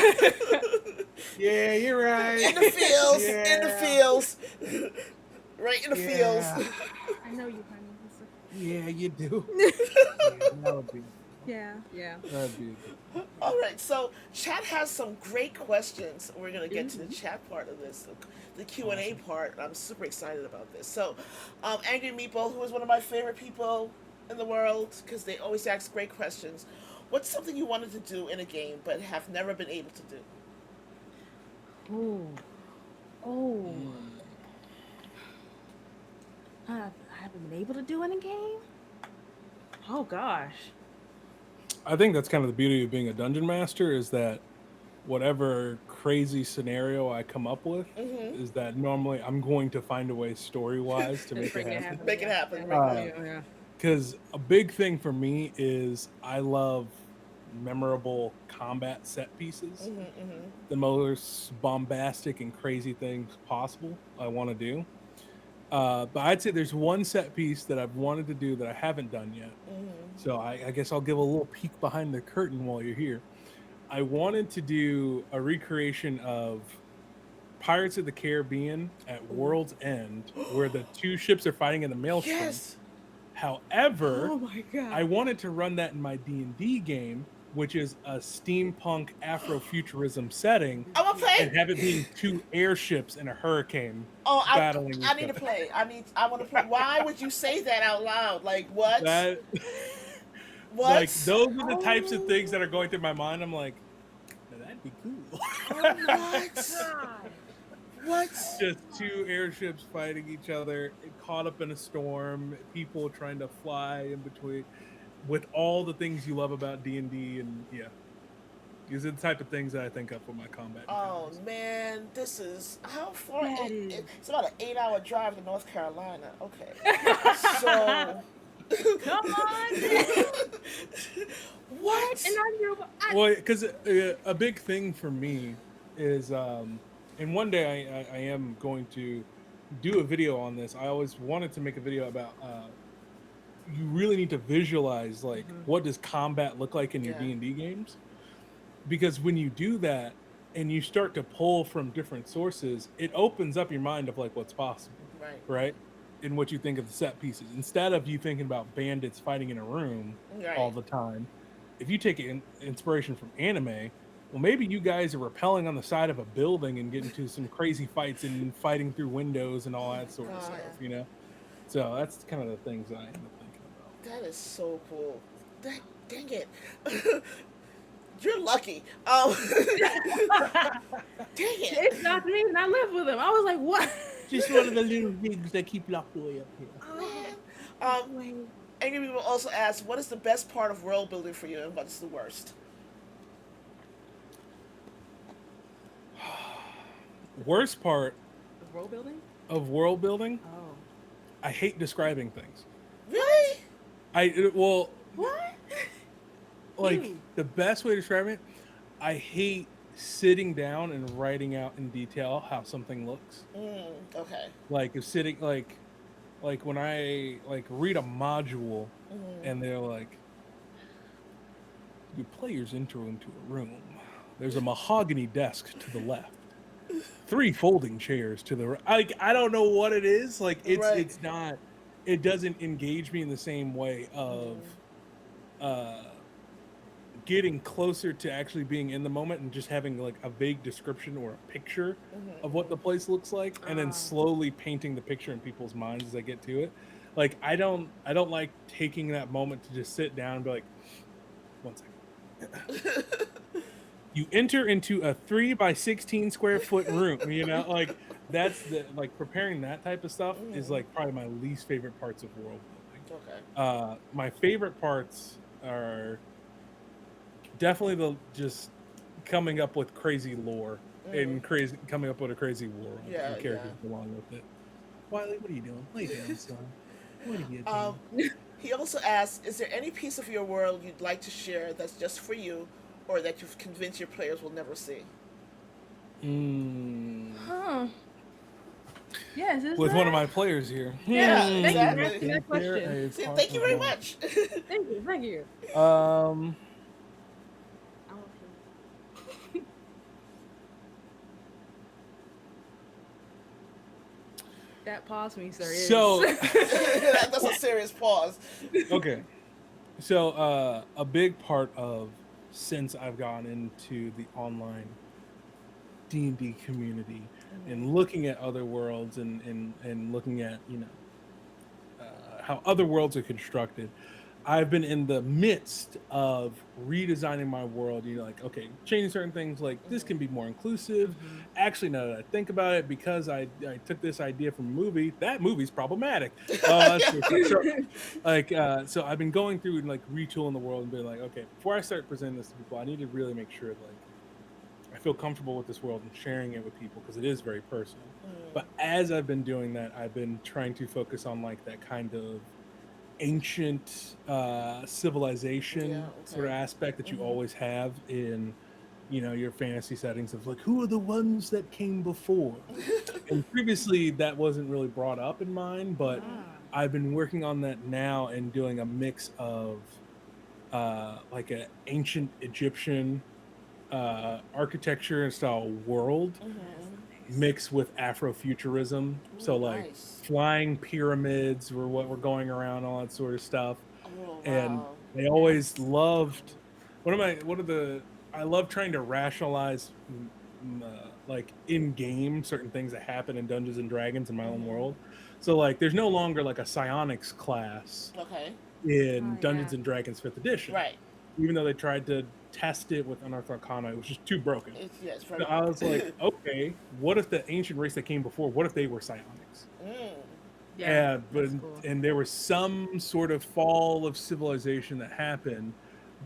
yeah. You're In right. the fields, in the Yeah. fields, right in the fields. Yeah, I know you, honey. yeah, you do. Yeah, that would be. Yeah, yeah. That'd be. All right, so chat has some great questions. We're gonna get to the Mhm. chat part of this, the Q and A Awesome. part. I'm super excited about this. So, Angry Meeple, who is one of my favorite people in the world, because they always ask great questions. What's something you wanted to do in a game but have never been able to do? Oh, oh. Mm. I haven't been able to do in a game. Oh gosh. I think that's kind of the beauty of being a dungeon master is that whatever crazy scenario I come up with Mm-hmm. is that normally I'm going to find a way story wise to make it happen. Make it happen. Yeah, Make it happen. yeah. Because a big thing for me is I love memorable combat set pieces, Mm-hmm, mm-hmm. the most bombastic and crazy things possible I want to do. But I'd say there's one set piece that I've wanted to do that I haven't done yet. Mm-hmm. So I guess I'll give a little peek behind the curtain while you're here. I wanted to do a recreation of Pirates of the Caribbean at World's End, where the two ships are fighting in the maelstrom. Yes. However, Oh my god. I wanted to run that in my D&D game, which is a steampunk Afrofuturism setting, I want to and play. have it being two airships and a hurricane Oh, battling I each need to other. play. I want to play. Why would you say that out loud? Like what? That, What? like, those are the types of things that are going through my mind. I'm like, "Now that'd be cool." What? What? Just two airships fighting each other, caught up in a storm, people trying to fly in between, with all the things you love about D&D, and yeah, these are the type of things that I think of for my combat Oh encounters. man, this is how far? That is- It's about an 8-hour drive to North Carolina. Okay, so Come on. what? And I knew Well, because a big thing for me is, and one day I am going to do a video on this. I always wanted to make a video about you really need to visualize like what does combat look like in your Yeah. D&D games, because when you do that and you start to pull from different sources, it opens up your mind of like what's possible, Right. right? In what you think of the set pieces, instead of you thinking about bandits fighting in a room Right. all the time. If you take inspiration from anime, well, maybe you guys are rappelling on the side of a building and getting to some crazy fights and fighting through windows and all that sort of God. stuff, you know? So that's kind of the things I end up thinking about. That is so cool. Dang it. You're lucky. Dang it. it's not me, and I live with him. I was like, what? Just one of the little things that keep locked away up here. Angry people also ask, what is the best part of world building for you, and what's the worst? Worst part World building? of world building, Oh. I hate describing things. Really? Well, What? like Ew. the best way to describe it, I hate sitting down and writing out in detail how something looks. Okay. Like if sitting like when I like read a module and they're like, your players enter into a room. There's a mahogany desk to the left. 3 folding chairs to the right. Like I don't know what it is. Like it's Right. it's not. It doesn't engage me in the same way of getting closer to actually being in the moment and just having like a vague description or a picture of what the place looks like, and then slowly painting the picture in people's minds as I get to it. Like I don't like taking that moment to just sit down and be like, 1 second. You enter into a 3 by 16 square foot room, you know, like that's the like preparing that type of stuff is like probably my least favorite parts of world building. Okay. My favorite parts are definitely the just coming up with crazy lore and coming up with a crazy world Yeah, and characters along with it. Wiley, what are you doing? Lay down, son. What are you doing? He also asks, is there any piece of your world you'd like to share that's just for you, or that you've convinced your players will never see? Huh. Yes, is With that? one of my players here. Yeah, Thank you for exactly. asking that question. See, thank you very much. Thank you. Thank you. I want to- That pause me, sir. Is. So That's a serious pause. okay. So a big part of since I've gone into the online D&D community and looking at other worlds and looking at, how other worlds are constructed, I've been in the midst of redesigning my world. Like, okay, changing certain things, like this can be more inclusive. Actually, now that I think about it, because I took this idea from a movie, that movie's problematic. So I've been going through and like retooling the world and being like, okay, before I start presenting this to people, I need to really make sure like I feel comfortable with this world and sharing it with people, because it is very personal. But as I've been doing that, I've been trying to focus on like that kind of ancient civilization sort of aspect that you always have in your fantasy settings, of like, who are the ones that came before. And previously that wasn't really brought up in mine, but I've been working on that now and doing a mix of like an ancient Egyptian architecture and style world mixed with Afrofuturism. So like Nice. flying pyramids were what were going around, all that sort of stuff. Oh, And wow. they always loved I love trying to rationalize like in game certain things that happen in Dungeons and Dragons in my own world. So like there's no longer like a psionics class Okay. in Oh, Dungeons yeah. and Dragons 5th edition. Right. Even though they tried to test it with Unearthed Arcana, it was just too broken. It's very. So I was like, okay, what if the ancient race that came before, what if they were psionics? Yeah. But that's cool. and there was some sort of fall of civilization that happened,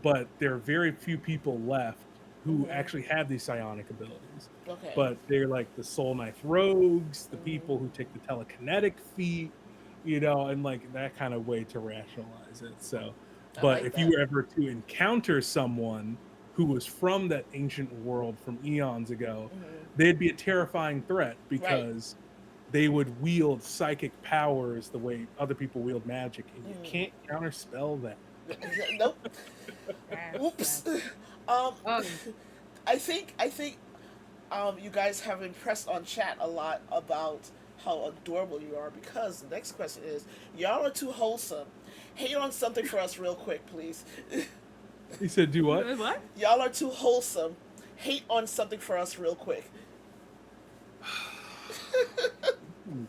but there are very few people left who actually have these psionic abilities. Okay. But they're like the Soul Knife rogues, the people who take the telekinetic feat, and like that kind of way to rationalize it. So, I but like if that. you were ever to encounter someone who was from that ancient world from eons ago, they'd be a terrifying threat, because they would wield psychic powers the way other people wield magic, and you can't counterspell that. Nope. That's- Oops. that's- Um, Oh, I think you guys have impressed on chat a lot about how adorable you are, because the next question is, y'all are too wholesome. Hate on something for us real quick, please. He said, "Do what?" what? Y'all are too wholesome. Hate on something for us real quick.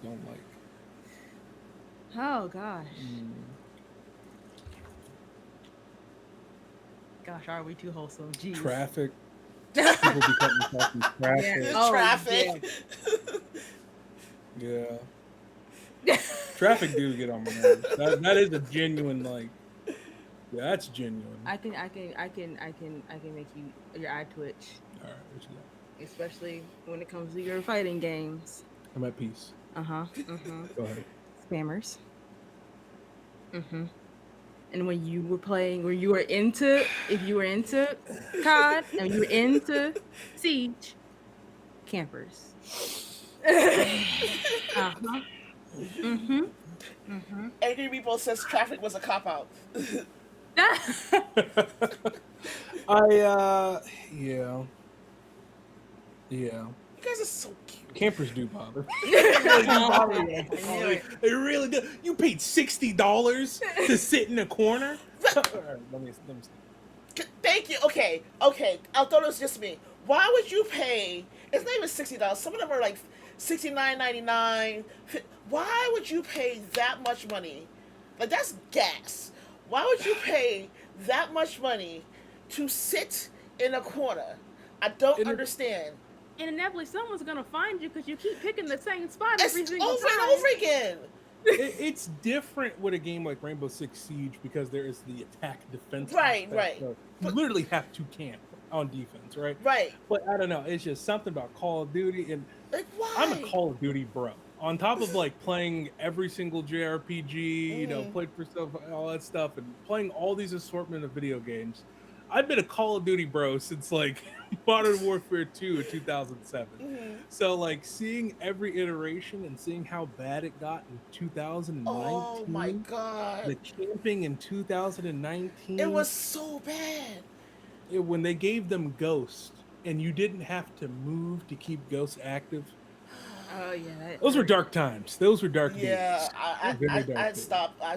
Don't like. Oh gosh. Gosh, are we too wholesome? Jeez. Traffic. People be cutting yourself in traffic. Yeah. Oh, Traffic. Yeah. Traffic do get on my nerves. That is a genuine, like, yeah, that's genuine. I can make your eye twitch, All right, what you got? especially when it comes to your fighting games. I'm at peace. Go ahead. Spammers. And when you were playing, if you were into COD and you were into Siege, campers. Angry Repo says traffic was a cop out. Yeah. You guys are so cute. Campers do bother. I knew it. They really do. You paid $60 to sit in a corner? All right, let me see. Thank you. Okay. I thought it was just me. Why would you pay? It's not even $60. Some of them are like $69.99. Why would you pay that much money? Like, that's gas. Why would you pay that much money to sit in a corner? I don't understand. And inevitably, someone's gonna find you because you keep picking the same spot It's every single over time. and over again. It's different with a game like Rainbow Six Siege because there is the attack defense. Right, aspect. right. So you literally have to camp on defense, right? Right. But I don't know. It's just something about Call of Duty, and Like, why? I'm a Call of Duty bro. on top of like playing every single JRPG, Mhm. played for stuff, all that stuff, and playing all these assortment of video games, I've been a Call of Duty bro since like Modern Warfare 2 in 2007. Mhm. So like seeing every iteration and seeing how bad it got in Oh my 2019, god. the camping in It 2019, was so bad. when they gave them Ghost and you didn't have to move to keep Ghost active. Oh yeah, that Those were hurt. dark times. Those were dark Yeah, days. Very dark I days.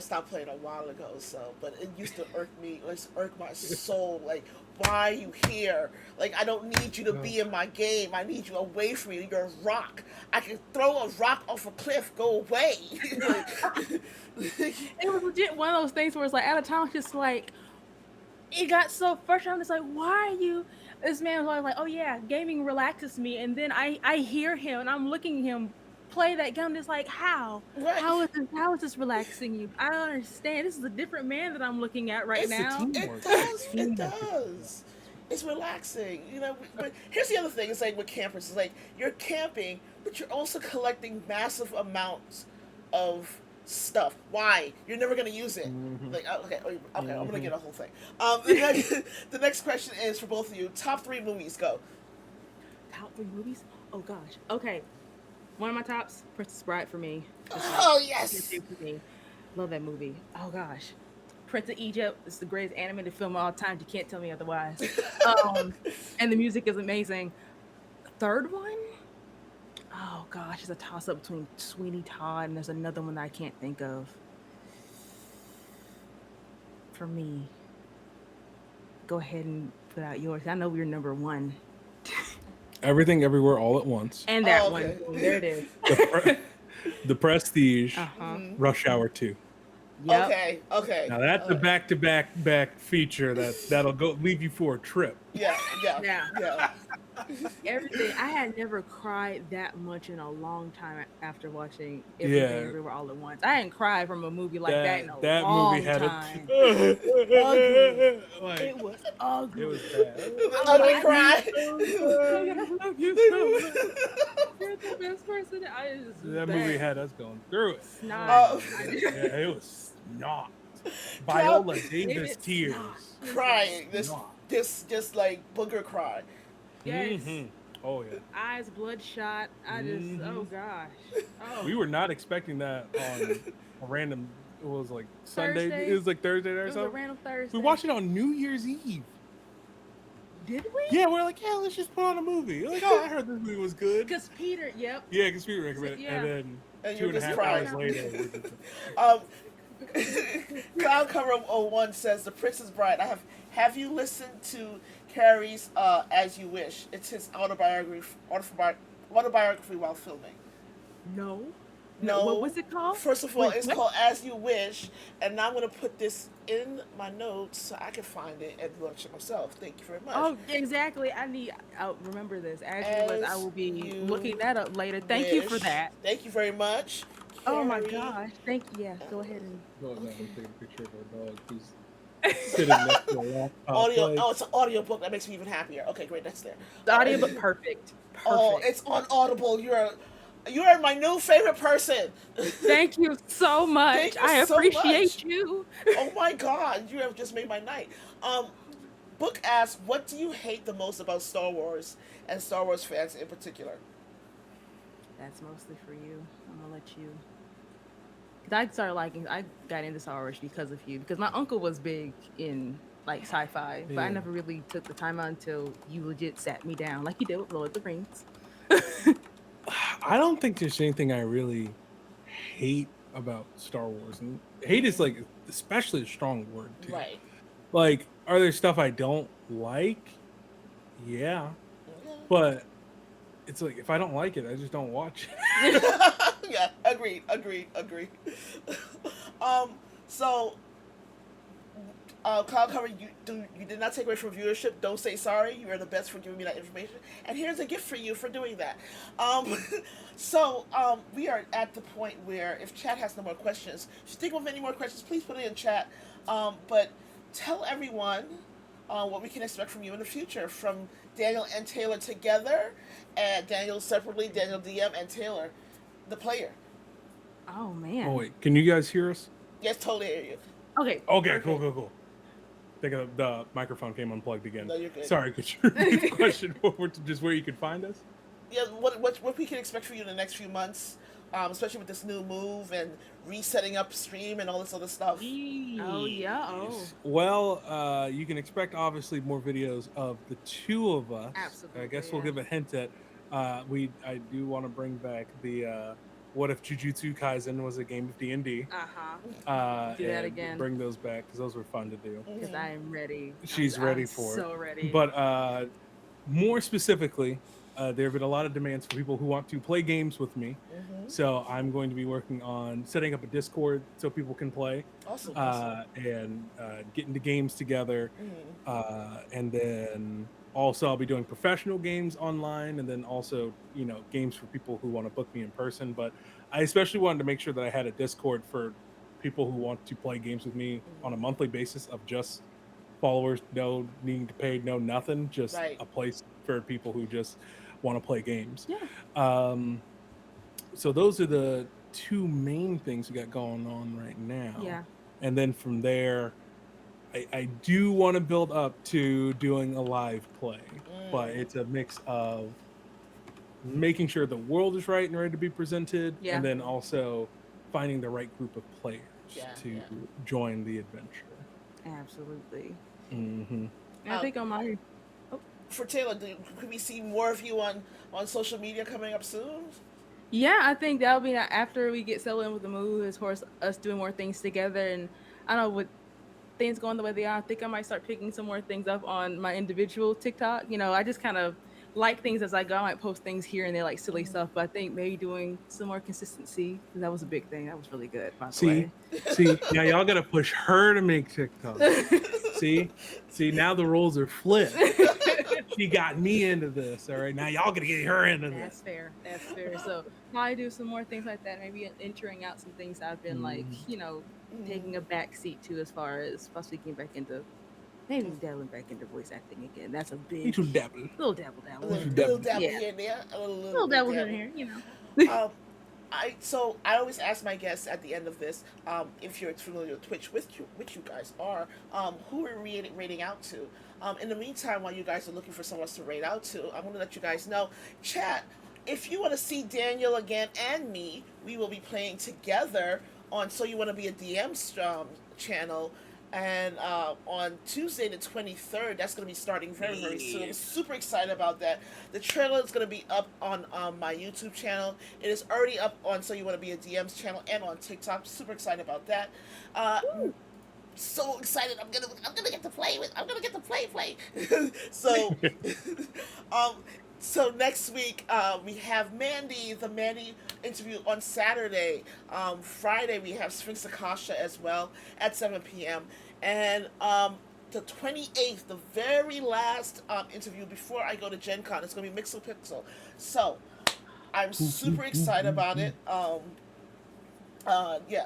stopped playing a while ago. So, but it used to irk me. It used to irk my soul. Like, why are you here? Like, I don't need you to be in my game. I need you away from me. You're a rock. I can throw a rock off a cliff. Go away. It was legit one of those things where it's like at a time, just like it got so frustrating. I'm just like, why are you? This man was always like, oh yeah, gaming relaxes me, and then I hear him and I'm looking at him play that game. Just like, Right. how is this relaxing you? I don't understand. This is a different man that I'm looking at right It's The now. teamwork. It does. It's relaxing, But here's the other thing: it's like with campers, it's like you're camping, but you're also collecting massive amounts of stuff. Why? You're never gonna use it. Mhm. Like, okay, okay, I'm gonna Mhm. get a whole thing. The next question is for both of you: top 3 movies. Go. Top 3 movies? Oh gosh. Okay, one of my tops, Princess Bride for me. Just like Oh tier yes. two for me. Love that movie. Oh gosh. Prince of Egypt is the greatest animated film of all time. You can't tell me otherwise. Um, and the music is amazing. Third one? Oh gosh, it's a toss up between Sweeney Todd and there's another one that I can't think of. For me, go ahead and put out yours. I know we're number one. Everything, everywhere, all at once. And that Oh, one. okay. Boom, there it is. The Prestige, Uh-huh. Mhm. Rush Hour 2. Yep. Okay. Okay. Now that's a back feature that'll go leave you for a trip. Yeah. Yeah. Yeah. Yeah. Everything. I had never cried that much in a long time after watching Yeah. Everything Everywhere All at Once. I didn't cry from a movie like that in a That long movie had time. a like, It was ugly. it was bad. The I ugly love cry. I love you so much. You're the best person. I just That movie had us going through it. snot. Oh. Yeah, it was not. Cloud- Viola Davis It's tears. not. Crying. Not. Just like booger cry. Yes. Mhm. Oh yeah. Eyes bloodshot. I just oh Mhm. gosh. Oh. We were not expecting that on a random. It was like Sunday. Thursday. It was like Thursday or It was a something. random Thursday. We watched it on New Year's Eve. Did we? Yeah, we're like, yeah, let's just put on a movie. We're like, oh, I heard this movie was good. Because Peter. Yep. Yeah, because we recommended it. Yeah. And then And two you're and a just half crying. hours later, we're just, Um, Cloud Cover 01 says The Princess Bride. Have you listened to Carrie's As You Wish? It's his autobiography while filming. No. No. What was it called? First of all, Wait, it's what? called As You Wish, and now I'm going to put this in my notes so I can find it and watch it myself. Thank you very much. Oh, exactly. I'll remember this. As you was, I will be You looking that up later. Thank you for Wish. that. Thank you very much. Oh my Carrie. gosh. Thank you. Yeah, go ahead and. go down and take a picture of our dog who's sitting next to a laptop. Audio. like- Oh, it's an audio book. That makes me even happier. Okay, great. That's there. The audiobook, perfect. Perfect. Oh, it's on Audible. You're my new favorite person. Thank you so much. Thank you I so appreciate much. you. Oh my God, you have just made my night. Book asks, what do you hate the most about Star Wars and Star Wars fans in particular? That's mostly for you. I'm gonna let you. Cause I got into Star Wars because of you. Because my uncle was big in like sci-fi, but I Yeah. never really took the time out until you legit sat me down, like you did with Lord of the Rings. I don't think there's anything I really hate about Star Wars, and hate is like especially a strong word too. Right. Like, are there stuff I don't like? Yeah, but it's like if I don't like it, I just don't watch it. Yeah, agreed. So, Cloud Cover, you did not take away from viewership. Don't say sorry. You are the best for giving me that information. And here's a gift for you for doing that. We are at the point where if chat has no more questions, if you think of any more questions, please put it in chat. But tell everyone what we can expect from you in the future from Daniel and Taylor together, and Daniel separately, Daniel DM and Taylor. the player. Oh man. Oh wait, can you guys hear us? Yes, totally hear you. Okay. Okay, cool. I think the microphone came unplugged again. No, you're good. Sorry, could you repeat the question for just where you could find us? Yeah, what we can expect from you in the next few months, especially with this new move and resetting up stream and all this other stuff. Oh yeah. Oh. Well, you can expect obviously more videos of the two of us. Absolutely, I guess we'll yeah. give a hint at I do want to bring back the what if Jujutsu Kaisen was a game of D&D. Do that And again. bring those back because those were fun to do. Because I am ready. She's I'm ready for it. So ready. But more specifically, there have been a lot of demands for people who want to play games with me. So I'm going to be working on setting up a Discord so people can play Awesome. and get into games together. And then also I'll be doing professional games online, and then also, you know, games for people who want to book me in person. But I especially wanted to make sure that I had a Discord for people who want to play games with me on a monthly basis of just followers, no needing to pay, no nothing, just Right. a place for people who just want to play games. Yeah. So those are the two main things we got going on right now. Yeah. And then from there, I do want to build up to doing a live play, but it's a mix of making sure the world is right and ready to be presented, Yeah. and then also finding the right group of players to Yeah. join the adventure. Absolutely. Mm-hmm. And I think on my For Taylor, could we see more of you on social media coming up soon? Yeah, I think that'll be after we get settled in with the move, as far as us doing more things together. And I don't know, with things going the way they are, I think I might start picking some more things up on my individual TikTok. You know, I just kind of like things as I go. I might post things here and there, like silly stuff, but I think maybe doing some more consistency, 'cause that was a big thing. That was really good, by the way. See, now y'all gotta push her to make TikTok. see, now the roles are flipped. She got me into this. All right, now y'all gotta get her into That's this. fair. That's fair. So probably do some more things like that. Maybe entering out some things I've been like, you know, taking a back seat to, as far as possibly getting back into, maybe dabbling back into voice acting again. That's a You big too dabble. little dabble. A little dabble Yeah. here and there. A Little dabble in here, you know. I always ask my guests at the end of this, if you're familiar with Twitch, which you guys are, who are we rating out to? In the meantime, while you guys are looking for someone else to rate out to, I'm going to let you guys know, chat, if you want to see Daniel again and me, we will be playing together on So You Want to Be a DM channel. And on Tuesday the 23rd, that's going to be starting very, very soon. I'm super excited about that. The trailer is going to be up on my YouTube channel. It is already up on So You Want to Be a DM's channel and on TikTok. Super excited about that. So excited! I'm gonna get to play with. I'm gonna get to play. So, so next week we have Mandy, the Mandy interview on Saturday. Friday we have Sphinx Akasha as well at 7 p.m. And the 28th, the very last interview before I go to Gen Con, it's gonna be Mixel Pixel. So I'm super excited about it. Yeah.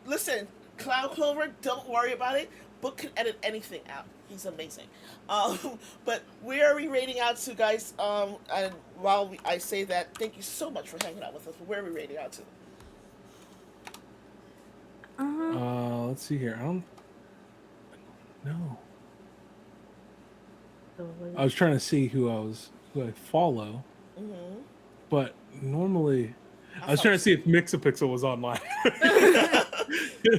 Listen, Cloud Clover, don't worry about it. Book can edit anything out. He's amazing. But where are we rating out to, guys? And while I say that, thank you so much for hanging out with us. But where are we rating out to? Let's see here. I don't know. I was trying to see who I follow, but normally I was trying to see if Mixapixel was online.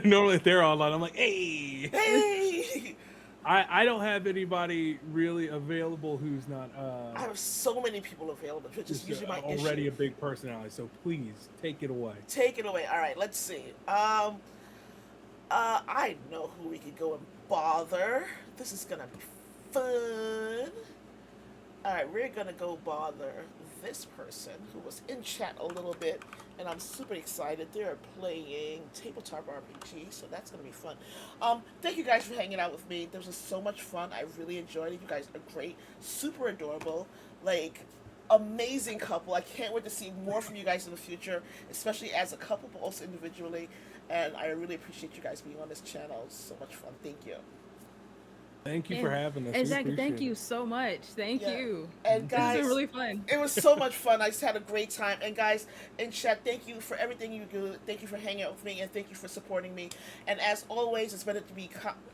Normally, if they're online, I'm like, hey. I don't have anybody really available who's not. I have so many people available, which is usually my already issue. a big personality. So please take it away. Take it away. All right, let's see. I know who we could go and bother. This is gonna be fun. All right, we're gonna go bother this person who was in chat a little bit, and I'm super excited. They're playing tabletop RPG, so that's gonna be fun. Thank you guys for hanging out with me. This was so much fun. I really enjoyed it. You guys are great, super adorable, like amazing couple. I can't wait to see more from you guys in the future, especially as a couple, but also individually. And I really appreciate you guys being on this channel. It's so much fun. Thank you. Thank you for having us. We Exactly. Thank appreciate you it. so much. Thank Yeah. you. And This has guys, been really fun. it was so much fun. I just had a great time. And guys, in chat, thank you for everything you do. Thank you for hanging out with me, and thank you for supporting me. And as always, it's better to be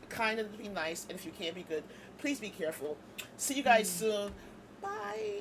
kind and to be nice. And if you can't be good, please be careful. See you guys soon. Bye.